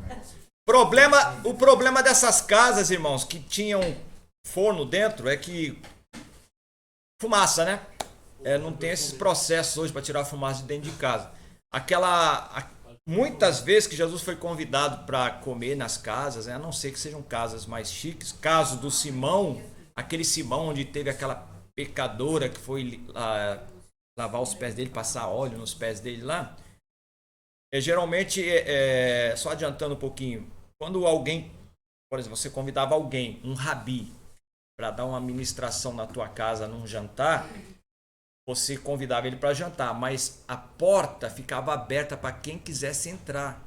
O problema dessas casas, irmãos, que tinham forno dentro, é que fumaça, né? Não tem esses processos hoje para tirar a fumaça de dentro de casa. Muitas vezes que Jesus foi convidado para comer nas casas, a não ser que sejam casas mais chiques, caso do Simão, aquele Simão onde teve aquela pecadora que foi lavar os pés dele, passar óleo nos pés dele lá, geralmente, só adiantando um pouquinho, quando alguém, por exemplo, você convidava alguém, um rabi, para dar uma ministração na tua casa num jantar, você convidava ele para jantar, mas a porta ficava aberta para quem quisesse entrar.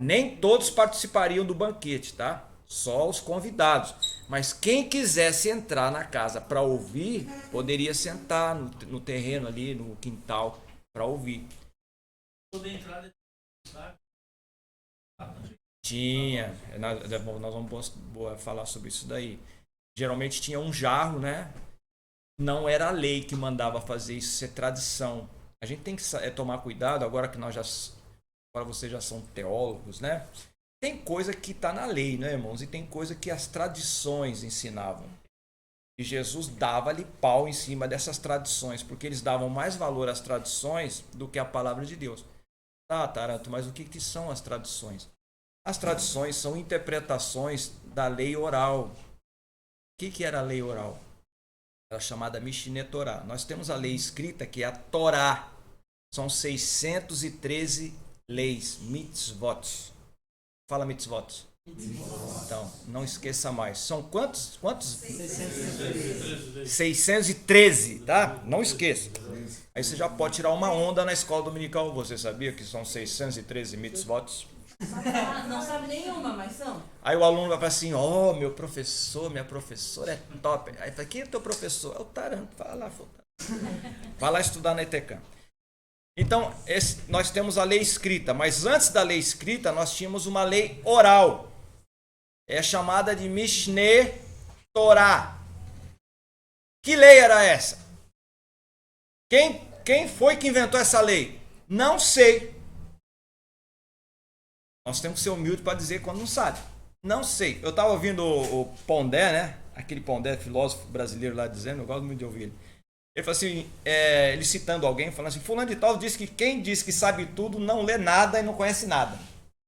Nem todos participariam do banquete, tá? Só os convidados. Mas quem quisesse entrar na casa para ouvir, poderia sentar no terreno ali, no quintal, para ouvir. Toda entrada. Tinha. Nós vamos falar sobre isso daí. Geralmente tinha um jarro, né? Não era a lei que mandava fazer isso, isso é tradição. A gente tem que tomar cuidado, agora que agora vocês já são teólogos, né? Tem coisa que está na lei, né, irmãos? E tem coisa que as tradições ensinavam. E Jesus dava-lhe pau em cima dessas tradições, porque eles davam mais valor às tradições do que à palavra de Deus. Tá, Taranto, mas o que são as tradições? As tradições são interpretações da lei oral. O que era a lei oral? Era chamada Mishneh Torah. Nós temos a lei escrita, que é a Torá. São 613 leis, mitzvot. Fala mitzvot. Então, não esqueça mais. São quantos? 613, tá? Não esqueça. Aí você já pode tirar uma onda na escola dominical. Você sabia que são 613 mitzvot? Não sabe nenhuma, mas são. Aí o aluno vai falar assim, ó, meu professor, minha professora é top. Aí fala, quem é teu professor? É o Taranto. Vai lá estudar na ETK. Então, nós temos a lei escrita, mas antes da lei escrita, nós tínhamos uma lei oral. É chamada de Mishneh Torah. Que lei era essa? Quem foi que inventou essa lei? Não sei. Nós temos que ser humildes para dizer quando não sabe. Não sei. Eu estava ouvindo o Pondé, né? Aquele Pondé, filósofo brasileiro lá dizendo, eu gosto muito de ouvir ele. Ele falou assim, ele citando alguém, falando assim, fulano de tal disse que quem diz que sabe tudo não lê nada e não conhece nada.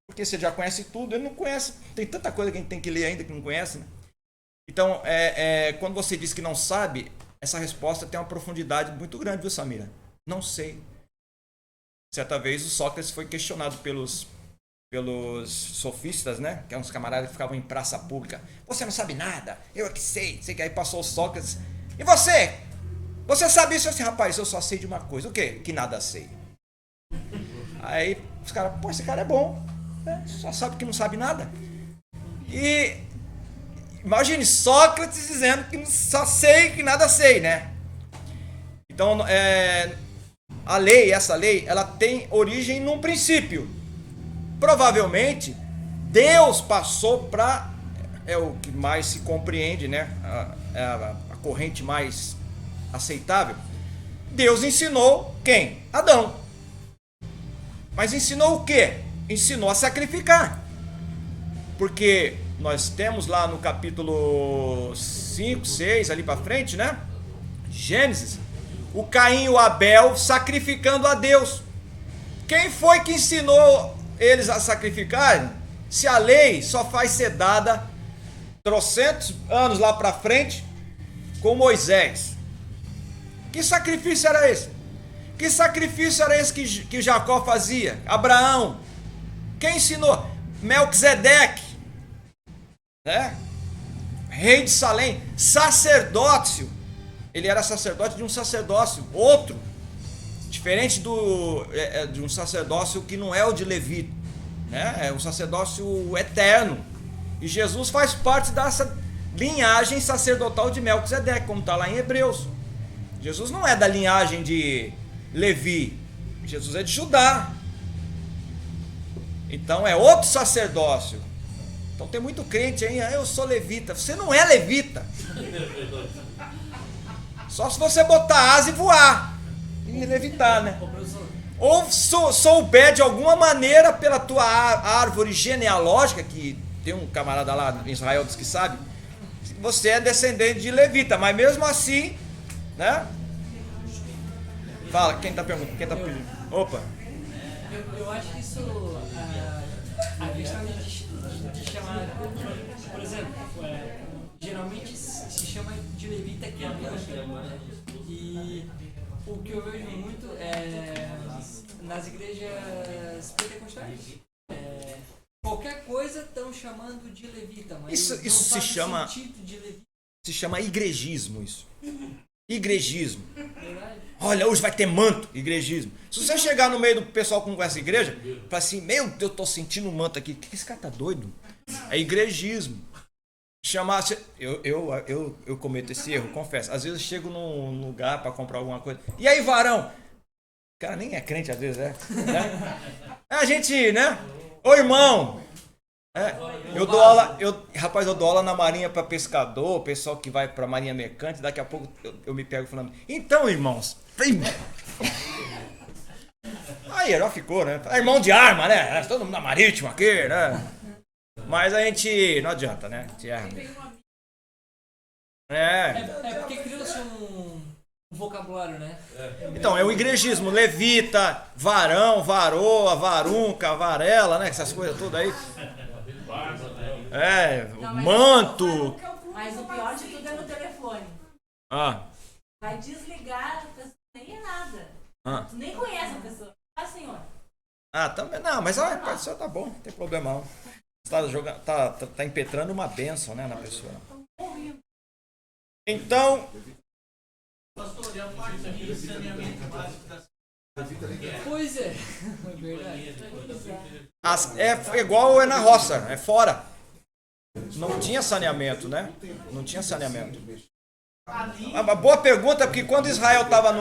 Porque você já conhece tudo, ele não conhece. Tem tanta coisa que a gente tem que ler ainda que não conhece, né? Então, quando você diz que não sabe, essa resposta tem uma profundidade muito grande, viu, Samira? Não sei. Certa vez o Sócrates foi questionado pelos sofistas, né? Que eram uns camaradas que ficavam em praça pública. Você não sabe nada, eu é que sei. Sei que aí passou o Sócrates. E você? Você sabe isso? Eu disse, rapaz, eu só sei de uma coisa. O quê? Que nada sei. Aí os caras, pô, esse cara é bom. Só sabe que não sabe nada. E imagine Sócrates dizendo que só sei que nada sei, né? Então, essa lei, ela tem origem num princípio. Provavelmente, Deus passou para... É o que mais se compreende, né? A corrente mais aceitável. Deus ensinou quem? Adão. Mas ensinou o quê? Ensinou a sacrificar. Porque nós temos lá no capítulo 5, 6, ali para frente, né? Gênesis, o Caim e o Abel sacrificando a Deus. Quem foi que ensinou eles a sacrificarem? Se a lei só faz ser dada trocentos anos lá para frente com Moisés. Que sacrifício era esse? Que sacrifício era esse que Jacó fazia? Abraão. Quem ensinou? Melquisedeque, né? Rei de Salém, sacerdócio. Ele era sacerdote de um sacerdócio outro, diferente de um sacerdócio que não é o de Levi, né? É um sacerdócio eterno. E Jesus faz parte dessa linhagem sacerdotal de Melquisedeque, como está lá em Hebreus. Jesus não é da linhagem de Levi, Jesus é de Judá. Então é outro sacerdócio. Então tem muito crente aí, eu sou levita. Você não é levita. Só se você botar asa e voar e levitar, né? Ou souber de alguma maneira pela tua árvore genealógica, que tem um camarada lá em Israel diz que sabe, você é descendente de levita, mas mesmo assim, né? Fala, quem tá perguntando? Quem tá pedindo? Opa. Eu acho que isso, a questão de chamar, por exemplo, geralmente se chama de levita que é né? E o que eu vejo muito é nas igrejas pentecostais. Qualquer coisa estão chamando de levita, mas isso não se faz chama sentido de levita. Se chama igrejismo isso. Igrejismo. Verdade? Olha, hoje vai ter manto, igrejismo. Se você chegar no meio do pessoal que não conhece a igreja, fala assim, meu Deus, eu tô sentindo um manto aqui. Que esse cara tá doido? É igrejismo. Chamar, eu cometo esse erro, confesso. Às vezes eu chego num lugar para comprar alguma coisa. E aí, varão? O cara nem é crente às vezes, né? A gente, né? Ô irmão! Eu dou aula, eu dou aula na marinha para pescador, pessoal que vai para marinha mercante, daqui a pouco eu me pego falando, então irmãos, aí já ficou, né? Irmão de arma, né? Todo mundo na marítima aqui, né? Mas a gente não adianta, né? A gente erra mesmo. É. É porque criou-se um vocabulário, né? Então, é o igrejismo, levita, varão, varoa, varunca, varela, né? Essas coisas tudo aí. É, manto. Mas o pior de tudo é no telefone. Ah, Vai desligar, a pessoa nem é nada. ah. Tu nem conhece a pessoa. Ah, senhor. Ah, também não, mas a pessoa tá bom, não tem problema não. Você tá, jogando, tá impetrando uma bênção, né, na pessoa. Então, Pastor, e a parte de saneamento básico da Pois é, é verdade. é igual é na roça, é fora. Não tinha saneamento, né? Não tinha saneamento. Uma boa pergunta, porque quando Israel estava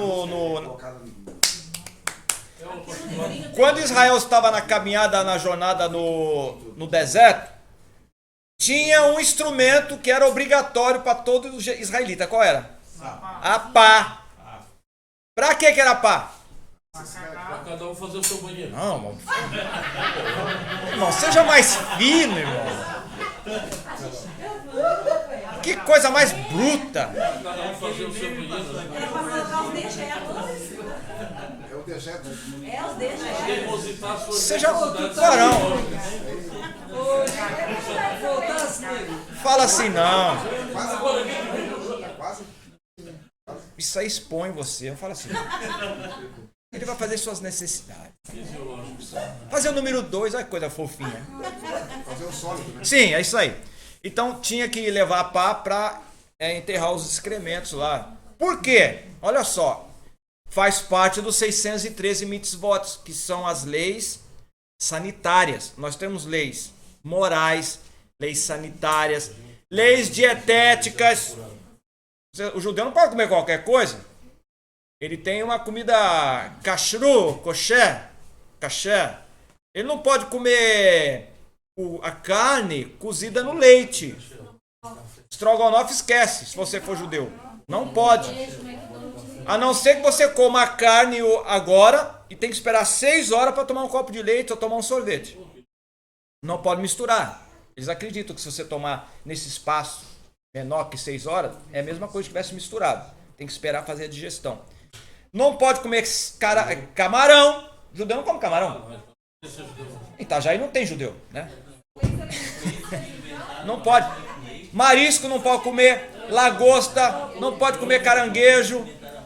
Quando Israel estava na caminhada, na jornada no deserto, tinha um instrumento que era obrigatório para todo israelita. Qual era? A pá. Pra que era a pá? Pra cada um fazer o seu banheiro. Não, irmão, seja mais fino, irmão. Que coisa mais bruta. Cada um fazer o seu banheiro. Era pra colocar os dejetos. É o dejeto. É os dejetos. Depositar suas Seja necessidades. varão. Voltasse, nego. Fala assim, não. Quase. Isso aí expõe você. Eu falo assim. Ele vai fazer suas necessidades. Fazer o número 2, olha que coisa fofinha. Fazer o sólido, né? Sim, é isso aí. Então tinha que levar a pá para enterrar os excrementos lá. Por quê? Olha só. Faz parte dos 613 mitzvot, que são as leis sanitárias. Nós temos leis morais, leis sanitárias, leis dietéticas. O judeu não pode comer qualquer coisa. Ele tem uma comida kashrut, kasher. Ele não pode comer a carne cozida no leite. Strogonoff esquece, se você for judeu. Não pode. A não ser que você coma a carne agora e tem que esperar 6 horas para tomar um copo de leite ou tomar um sorvete. Não pode misturar. Eles acreditam que se você tomar nesse espaço menor que 6 horas, é a mesma coisa que tivesse misturado. Tem que esperar fazer a digestão. Não pode comer camarão. Judeu não come camarão. Em Itajaí não tem judeu, né? Não pode. Marisco não pode comer. Lagosta, não pode comer caranguejo.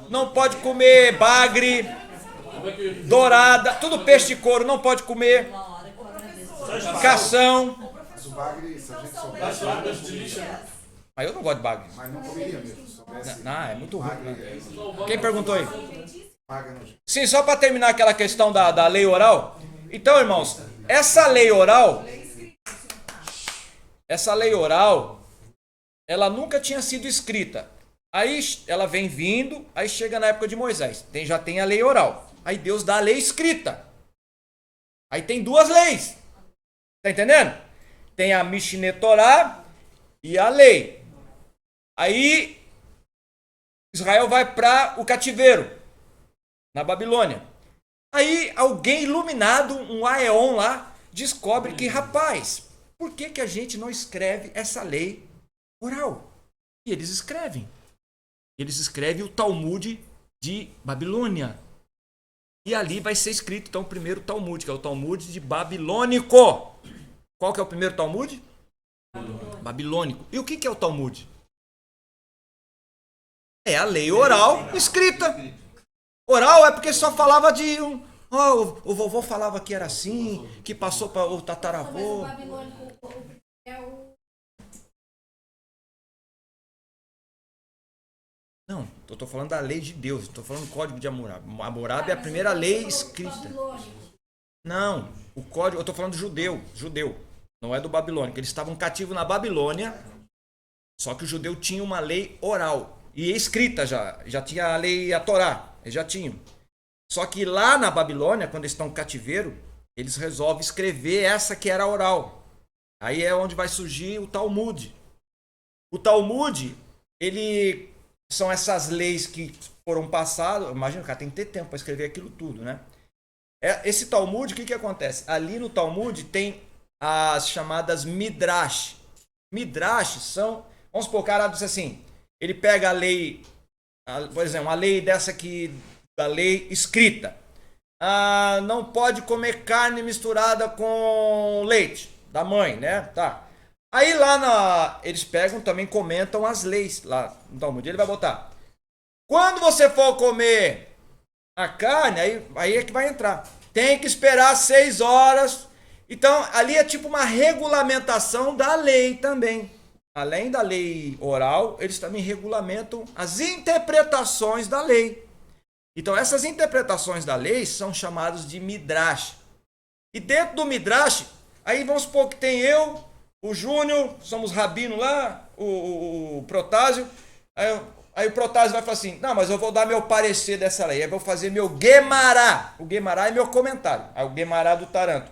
Não pode comer bagre, dourada, tudo peixe de couro, não pode comer. Cação. Mas o bagre, se a gente soubesse, Mas eu não gosto de bagre. mas não comeria mesmo. Se soubesse, Não, é muito ruim. bagre Quem perguntou aí? paga no jeito. Sim, só para terminar aquela questão da lei oral. Então, irmãos, essa lei oral, ela nunca tinha sido escrita. Aí ela vem vindo, aí chega na época de Moisés. Já tem a lei oral. Aí Deus dá a lei escrita. Aí tem 2 leis. Tá entendendo? Tem a Mishneh Torah e a lei. Aí Israel vai para o cativeiro, na Babilônia. Aí alguém iluminado, um Aeon lá, descobre que, rapaz, por que a gente não escreve essa lei oral? E eles escrevem. Eles escrevem o Talmud de Babilônia. E ali vai ser escrito, então, o primeiro Talmud, que é o Talmud de Babilônico. Qual que é o primeiro Talmud? Babilônico. E o que é o Talmud? É a lei oral escrita. Oral é porque só falava de um... o vovô falava que era assim, que passou para o tataravô. Mas o babilônico é o... Não, eu tô falando da lei de Deus, estou falando do Código de Hammurabi. Hammurabi é a primeira lei escrita. Não, o código, eu estou falando do judeu, não é do babilônico. Eles estavam cativos na Babilônia, só que o judeu tinha uma lei oral e escrita já tinha a lei, a Torá, eles já tinham. Só que lá na Babilônia, quando eles estão cativeiro, eles resolvem escrever essa que era oral. Aí é onde vai surgir o Talmud. O Talmud, ele... são essas leis que foram passadas. Imagina, o cara tem que ter tempo para escrever aquilo tudo, né? Esse Talmud, o que acontece? Ali no Talmud tem as chamadas midrash. Midrash são, vamos supor, o cara diz assim, ele pega a lei, por exemplo, a lei dessa aqui, da lei escrita. Não pode comer carne misturada com leite da mãe, né? Tá. Aí lá eles pegam também, comentam as leis lá. Então, um dia ele vai botar. Quando você for comer a carne, aí é que vai entrar. Tem que esperar 6 horas. Então, ali é tipo uma regulamentação da lei também. Além da lei oral, eles também regulamentam as interpretações da lei. Então, essas interpretações da lei são chamadas de midrash. E dentro do midrash, aí vamos supor que tem eu, o Júnior, somos rabino lá, o Protásio. Aí o Protásio vai falar assim, não, mas eu vou dar meu parecer dessa lei. Aí eu vou fazer meu Guemará. O Guemará é meu comentário. Aí o Guemará do Taranto.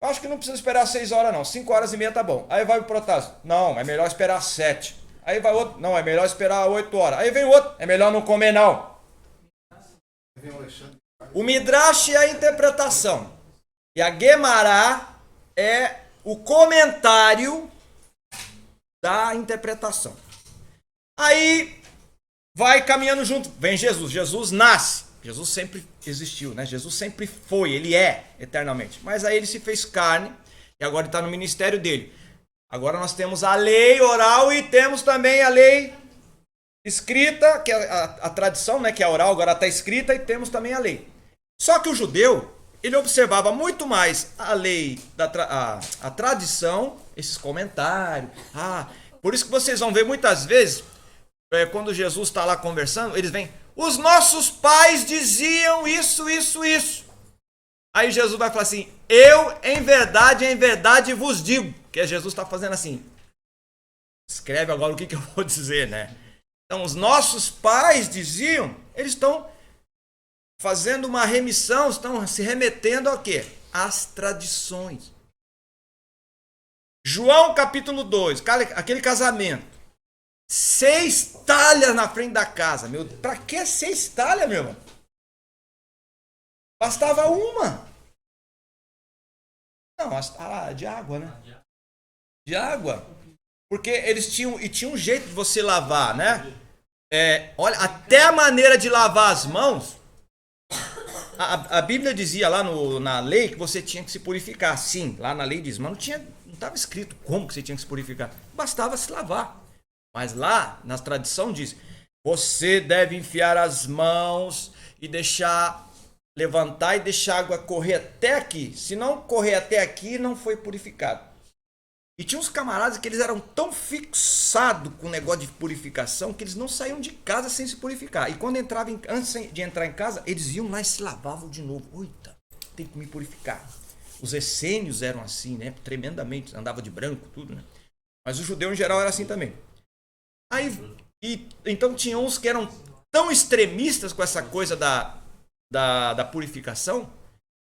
Eu acho que não precisa esperar 6 horas não, 5 horas e meia tá bom. Aí vai o Protásio, não, é melhor esperar 7. Aí vai outro, não, é melhor esperar 8 horas. Aí vem o outro, é melhor não comer não. O Midrash é a interpretação. E a Guemará é o comentário da interpretação. Aí vai caminhando junto. Vem Jesus. Jesus nasce. Jesus sempre existiu, né? Jesus sempre foi. Ele é eternamente. Mas aí ele se fez carne. E agora ele está no ministério dele. Agora nós temos a lei oral e temos também a lei escrita, que é a tradição, né? Que é a oral, agora está escrita, e temos também a lei. Só que o judeu, ele observava muito mais a lei, a tradição, esses comentários. Por isso que vocês vão ver muitas vezes, quando Jesus está lá conversando, eles vêm, os nossos pais diziam isso, isso, isso. Aí Jesus vai falar assim, eu em verdade vos digo. Que Jesus está fazendo assim. Escreve agora o que eu vou dizer, né? Então, os nossos pais diziam, eles estão fazendo uma remissão, estão se remetendo ao quê? Às tradições. João capítulo 2, aquele casamento. 6 talhas na frente da casa. Pra que 6 talhas, meu irmão? Bastava uma. Não, de água, né? De água. Porque eles tinham um jeito de você lavar, né? Olha, até a maneira de lavar as mãos. A Bíblia dizia lá na lei que você tinha que se purificar. Sim, lá na lei diz, mas não estava escrito como que você tinha que se purificar. Bastava se lavar. Mas lá, na tradição diz, você deve enfiar as mãos e levantar e deixar a água correr até aqui. Se não correr até aqui, não foi purificado. E tinha uns camaradas que eles eram tão fixados com o negócio de purificação que eles não saíam de casa sem se purificar. E quando antes de entrar em casa, eles iam lá e se lavavam de novo. Oita, tem que me purificar. Os essênios eram assim, né? Tremendamente, andava de branco, tudo, né? Mas o judeu em geral era assim também. Então tinha uns que eram tão extremistas com essa coisa da purificação.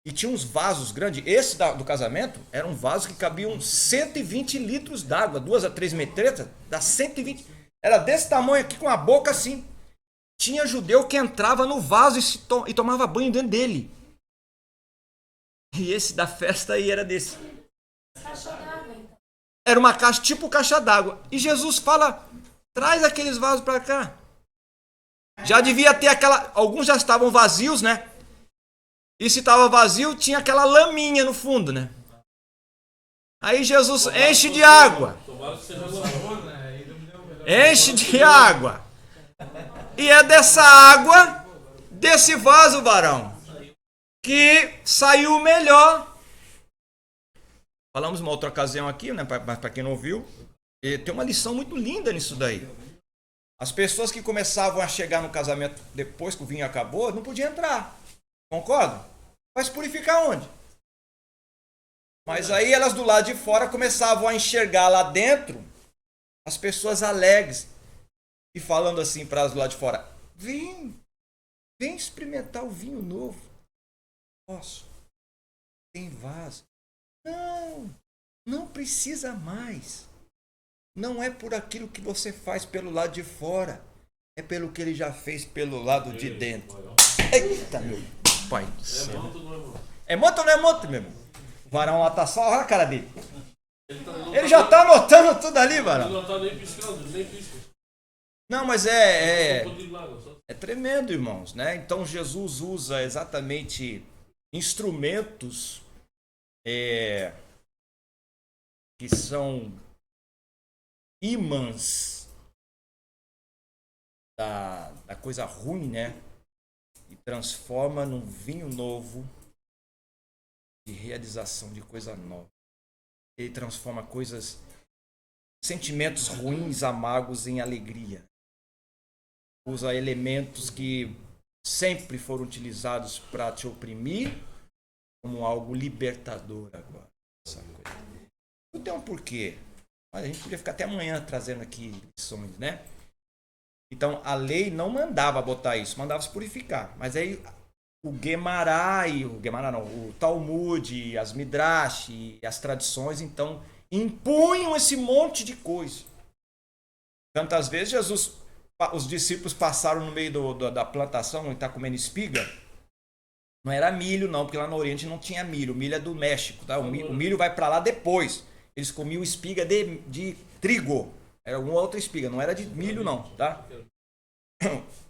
E tinha uns vasos grandes. Esse do casamento era um vaso que cabiam 120 litros d'água, 2 a 3 metretas, dá 120. Era desse tamanho aqui, com a boca assim. Tinha judeu que entrava no vaso e tomava banho dentro dele. E esse da festa aí era desse. Caixa d'água, então. Era uma caixa, tipo caixa d'água. E Jesus fala, traz aqueles vasos para cá. Já devia ter alguns já estavam vazios, né? E se estava vazio, tinha aquela laminha no fundo, né? Aí Jesus enche de água. Enche de água. E é dessa água, desse vaso, varão, que saiu o melhor. Falamos uma outra ocasião aqui, né? Para quem não ouviu. E tem uma lição muito linda nisso daí. As pessoas que começavam a chegar no casamento depois que o vinho acabou, não podiam entrar. Concorda? Vai se purificar onde? Mas aí elas do lado de fora começavam a enxergar lá dentro as pessoas alegres e falando assim para elas do lado de fora: vem experimentar o vinho novo. Posso? Tem vaso? Não precisa mais. Não é por aquilo que você faz pelo lado de fora, é pelo que ele já fez pelo lado de dentro. Eita, meu pai do céu. É monte ou não é monte, meu irmão? O Varão lá tá só, olha a cara dele. Ele Ele já tá anotando tudo ali, Ele Varão. não tá nem piscando, ele nem pisca. Não, mas Só é um pouquinho de água, só. tremendo, irmãos, né? Então Jesus usa exatamente instrumentos que são ímãs da coisa ruim, né? E transforma num vinho novo de realização de coisa nova. Ele transforma sentimentos ruins, amargos em alegria. Usa elementos que sempre foram utilizados para te oprimir como algo libertador agora. Essa coisa. Não tem um porquê. Mas a gente podia ficar até amanhã trazendo aqui lições, né? Então a lei não mandava botar isso, mandava se purificar. Mas aí o o Talmud, as Midrash e as tradições, então, impunham esse monte de coisa. Tantas vezes os discípulos passaram no meio da plantação, onde está comendo espiga. Não era milho, não, porque lá no Oriente não tinha milho. O milho é do México, tá? O milho vai para lá depois. Eles comiam espiga de trigo. Era alguma outra espiga, não era de milho, não, tá?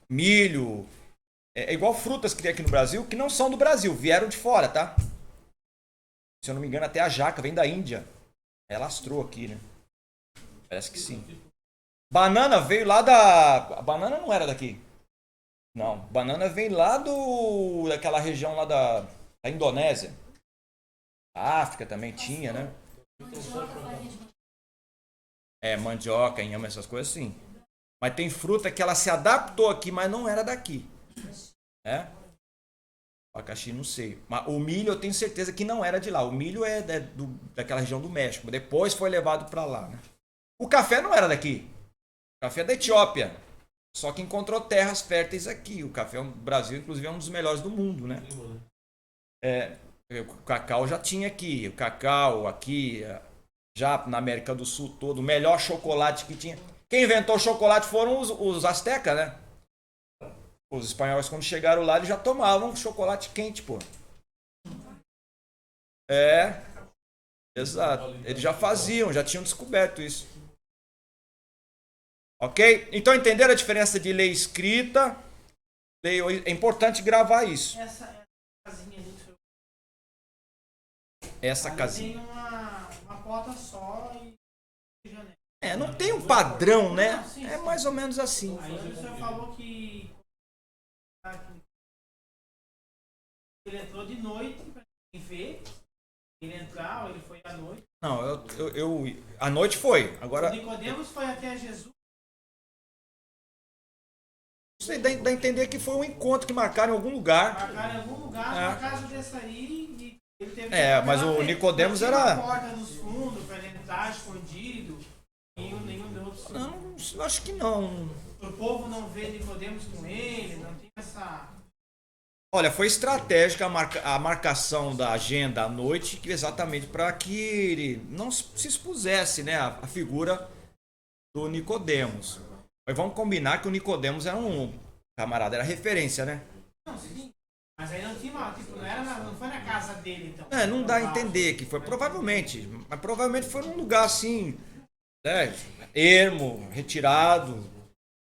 Milho. É igual frutas que tem aqui no Brasil, que não são do Brasil, vieram de fora, tá? Se eu não me engano, até a jaca vem da Índia. Ela lastrou aqui, né? Parece que sim. Banana veio lá A banana não era daqui. Não, banana vem lá daquela região lá da Indonésia. A África também tinha, né? Mandioca, inhame, essas coisas sim. Mas tem fruta que ela se adaptou aqui, mas não era daqui. Né? Abacaxi, não sei. Mas o milho eu tenho certeza que não era de lá. O milho é daquela região do México. Depois foi levado para lá. Né? O café não era daqui. O café é da Etiópia. Só que encontrou terras férteis aqui. O café no Brasil, inclusive, é um dos melhores do mundo. Né? O cacau já tinha aqui. O cacau aqui, já na América do Sul todo. O melhor chocolate que tinha. Quem inventou o chocolate foram os astecas, né? Os espanhóis, quando chegaram lá, eles já tomavam chocolate quente, pô. Exato. Eles já faziam, já tinham descoberto isso. Ok? Então, entenderam a diferença de lei escrita? É importante gravar isso. Essa casinha ali que Essa casinha. tem uma porta só e janela. Não tem um padrão, né? Não, sim, É sim. mais ou menos assim. Aí o senhor falou que ele entrou de noite pra quem ver. Ele entrar, ou ele foi à noite. Não, a noite foi. Agora, O Nicodemos foi até Jesus. você dá a entender que foi um encontro que marcaram em algum lugar. Marcaram em algum lugar, na casa desse aí. E ele teve Mas o Nicodemos era. Uma porta nos fundos pra ele entrar escondido. Nenhum de outros. Não, eu acho que não. O povo não vê Nicodemos com ele, não tem essa. Olha, foi estratégica a marcação da agenda à noite, exatamente para que ele não se expusesse, né, a figura do Nicodemos. Mas vamos combinar que o Nicodemos era um camarada, era referência, né? Não, sim. Mas aí não tinha, não foi na casa dele, então. Não dá a entender que foi, provavelmente, mas provavelmente foi num lugar assim, né, ermo, retirado.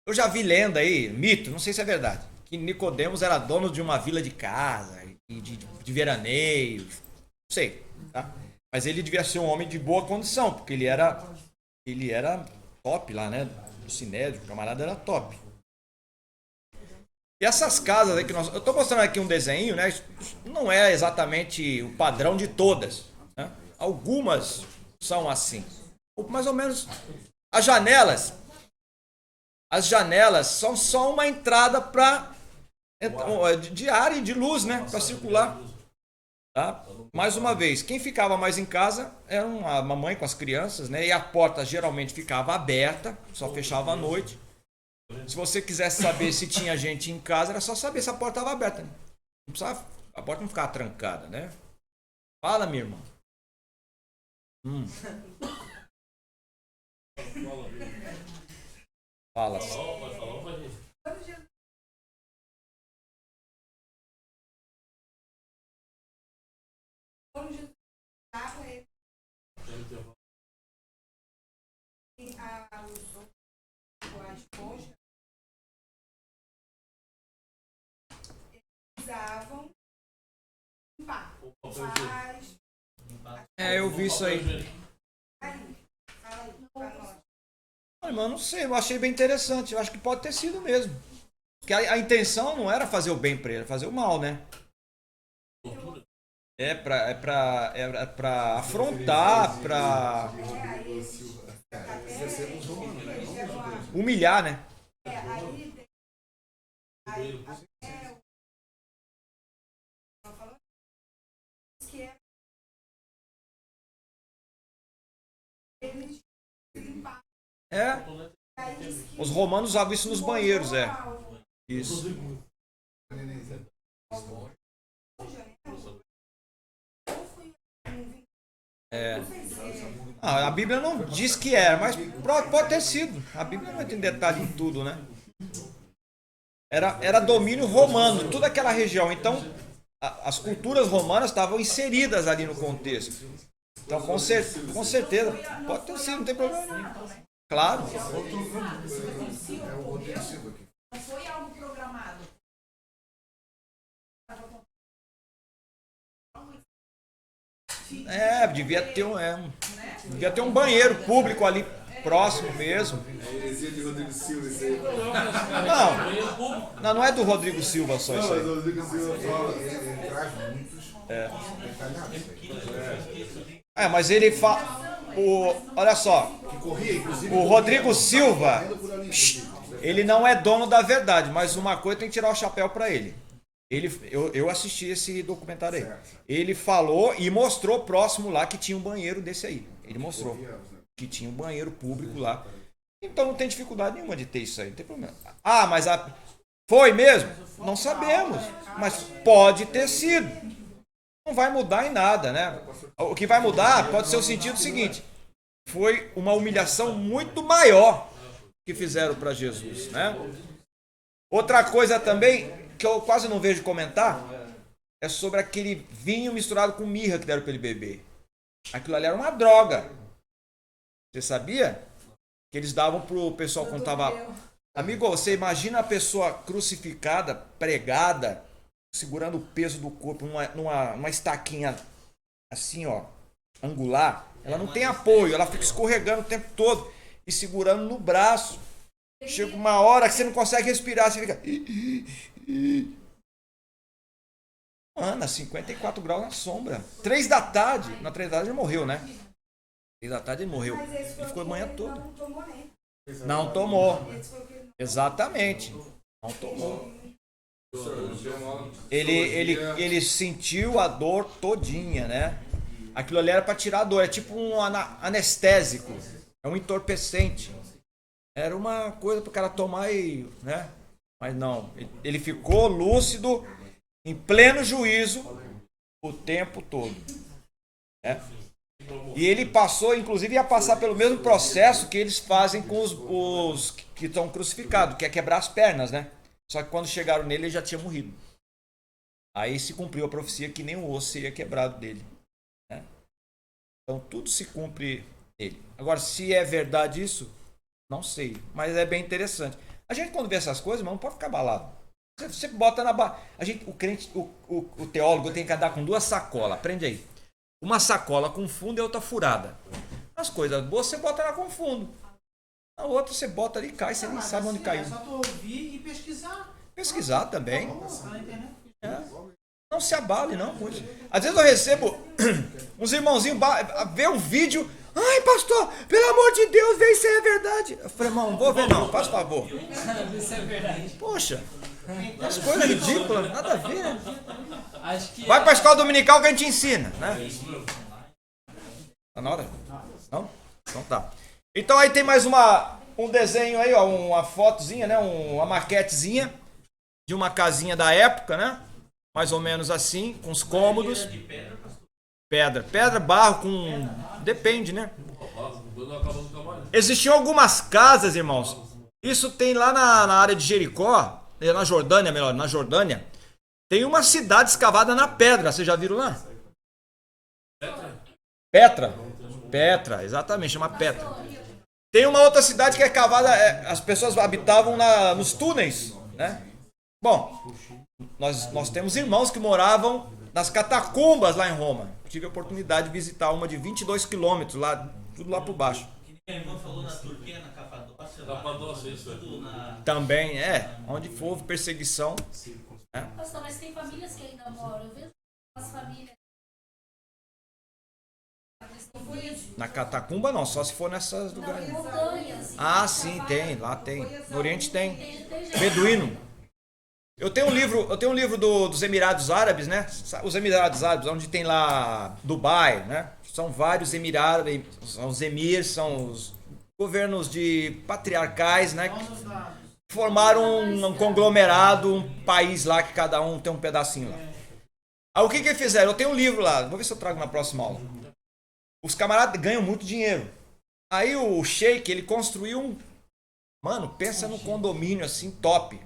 Eu já vi lenda aí, mito, não sei se é verdade, que Nicodemos era dono de uma vila de casa e de veraneio, não sei, tá? Mas ele devia ser um homem de boa condição, porque ele era top lá, né? O Sinédrio, o camarada era top. E essas casas aí que eu tô mostrando aqui um desenho, né? Não é exatamente o padrão de todas, né? Algumas são assim. Mais ou menos as janelas são só uma entrada de ar e de luz, né? Para circular. Tá? Mais uma vez, quem ficava mais em casa era uma mamãe com as crianças, né? E a porta geralmente ficava aberta, só fechava à noite. Se você quisesse saber se tinha gente em casa, era só saber se a porta estava aberta. Né? Não precisava, a porta não ficava trancada, né? Fala, minha irmã. Fala. Pode falar, pode ir. a esponja, eles usavam limpar. Faz. Eu vi isso aí. Aí, fala aí, pra nós. Olha, mano, não sei, eu achei bem interessante. Eu acho que pode ter sido mesmo. Porque a intenção não era fazer o bem pra ele, era fazer o mal, né? É pra afrontar, pra humilhar, né? Os romanos usavam isso nos banheiros, Isso. A Bíblia não diz que era, mas pode ter sido. A Bíblia não tem detalhe em tudo, né? Era domínio romano, toda aquela região. Então, as culturas romanas estavam inseridas ali no contexto. Então, com certeza, pode ter sido, não tem problema nenhum. Claro. É o Rodrigo Silva aqui. Não foi algo programado. Devia ter um banheiro público ali próximo mesmo. É heresia de Rodrigo Silva isso aí. Não é do Rodrigo Silva só isso Não, mas aí. o Rodrigo Silva fala, ele traz muitos detalhados aí. Mas ele fala. Olha só. Que corria, inclusive. O Rodrigo Silva, Inclusive. ele não é dono da verdade, mas uma coisa tem que tirar o chapéu pra ele. Eu assisti esse documentário aí. Ele falou e mostrou próximo lá que tinha um banheiro desse aí. Ele mostrou que tinha um banheiro público lá. Então não tem dificuldade nenhuma de ter isso aí, não tem problema. Mas foi mesmo? Não sabemos, mas pode ter sido. Não vai mudar em nada, né? O que vai mudar pode ser o sentido seguinte: foi uma humilhação muito maior que fizeram para Jesus, né? Outra coisa também que eu quase não vejo comentar é sobre aquele vinho misturado com mirra que deram para ele beber. Aquilo ali era uma droga. Você sabia? Que eles davam pro pessoal quando tava... Amigo, você imagina a pessoa crucificada, pregada, segurando o peso do corpo numa estaquinha assim, ó, angular. Ela não tem apoio, ela fica escorregando o tempo todo e segurando no braço. Chega uma hora que você não consegue respirar, você fica... Ana, 54 graus na sombra. 3 da tarde. Na 3 da tarde ele morreu, né? 3 da tarde ele morreu. Ele ficou a manhã toda. Não tomou. Exatamente. Não tomou. Ele sentiu a dor todinha, né? Aquilo ali era para tirar a dor. É tipo um anestésico. É um entorpecente. Era uma coisa para o cara tomar e... né? Mas não. Ele ficou lúcido, em pleno juízo, o tempo todo. Né? E ele passou, inclusive ia passar pelo mesmo processo que eles fazem com os que estão crucificados, que é quebrar as pernas, né? Só que quando chegaram nele, ele já tinha morrido. Aí se cumpriu a profecia que nem o osso seria quebrado dele. Né? Então tudo se cumpre nele. Agora, se é verdade isso, não sei. Mas é bem interessante. A gente quando vê essas coisas, não pode ficar abalado. Você bota na o crente, o teólogo tem que andar com 2 sacolas. Aprende aí. Uma sacola com fundo e outra furada. As coisas boas você bota lá com fundo. A outra você bota ali e cai, você nem sabe onde caiu. É só tu ouvir e pesquisar. Pesquisar também. Tá na internet. Não se abale, não. Às vezes eu recebo uns irmãozinhos ver um vídeo. Ai, pastor, pelo amor de Deus, vê se é verdade. Eu falei, irmão, não vou ver não, faz favor. Isso é verdade. Poxa, as coisas ridículas, nada a ver, né? Acho que Vai pra escola dominical que a gente ensina, né? Tá na hora? Não? Então tá. Então aí tem mais um desenho aí, ó, uma fotozinha, né? Uma maquetezinha de uma casinha da época, né? Mais ou menos assim, com os cômodos. Pedra, barro com... Depende, né? Existiam algumas casas, irmãos. Isso tem lá na área de Jericó, na Jordânia, melhor, na Jordânia. Tem uma cidade escavada na pedra. Vocês já viram lá? Petra, exatamente, chama Petra. Tem uma outra cidade que é cavada, as pessoas habitavam nos túneis, né? Bom, nós temos irmãos que moravam nas catacumbas lá em Roma. Tive a oportunidade de visitar uma de 22 quilômetros, lá, tudo lá por baixo. Minha irmã falou na Turquia, na Capadócia. Capadócia, isso é. Tudo na... Também, onde houve perseguição. Pastor, mas tem famílias que ainda moram. Eu vejo as famílias. Na catacumba não, só se for nessas Não, lugares. em montanhas. Ah, sim, tem, lá tem. No Oriente tem. Beduíno. Eu tenho um livro dos Emirados Árabes, né? Os Emirados Árabes, onde tem lá Dubai, né? São vários emirados, são os emirs, são os governos de patriarcais, né? Que formaram um conglomerado, um país lá que cada um tem um pedacinho lá. Aí o que fizeram? Eu tenho um livro lá, vou ver se eu trago na próxima aula. Os camaradas ganham muito dinheiro. Aí o sheik, ele construiu Mano, pensa num condomínio assim top.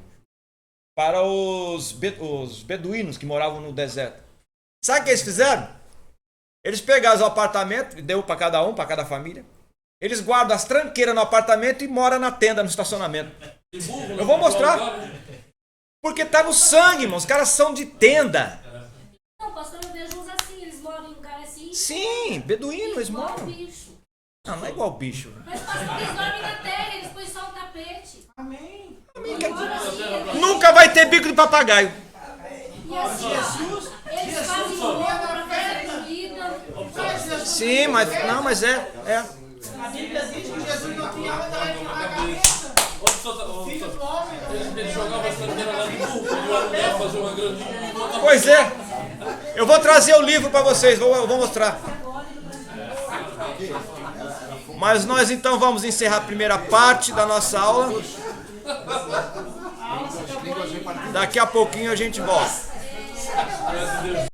Para os beduínos que moravam no deserto. Sabe o que eles fizeram? Eles pegaram o apartamento e deu para cada família. Eles guardam as tranqueiras no apartamento e moram na tenda, no estacionamento. Eu vou mostrar. Porque tá no sangue, irmão. Os caras são de tenda. Não, pastor, eu vejo uns assim, eles moram em lugar assim. Sim, beduínos, eles igual moram. bicho. Não é igual bicho. Mas pastor, eles dormem na terra, eles põem só o tapete. Amém. Nunca vai ter bico de papagaio. E assim, eles fazem roupa pra fazer comida. Sim, mas é. A Bíblia diz que Jesus não tinha onde levar a cabeça. Filho do homem. Ele jogava essa bandeira lá de burro, ele ia fazer uma grande. Pois é. Eu vou trazer o livro para vocês, eu vou mostrar. Mas nós então vamos encerrar a primeira parte da nossa aula. Daqui a pouquinho a gente volta.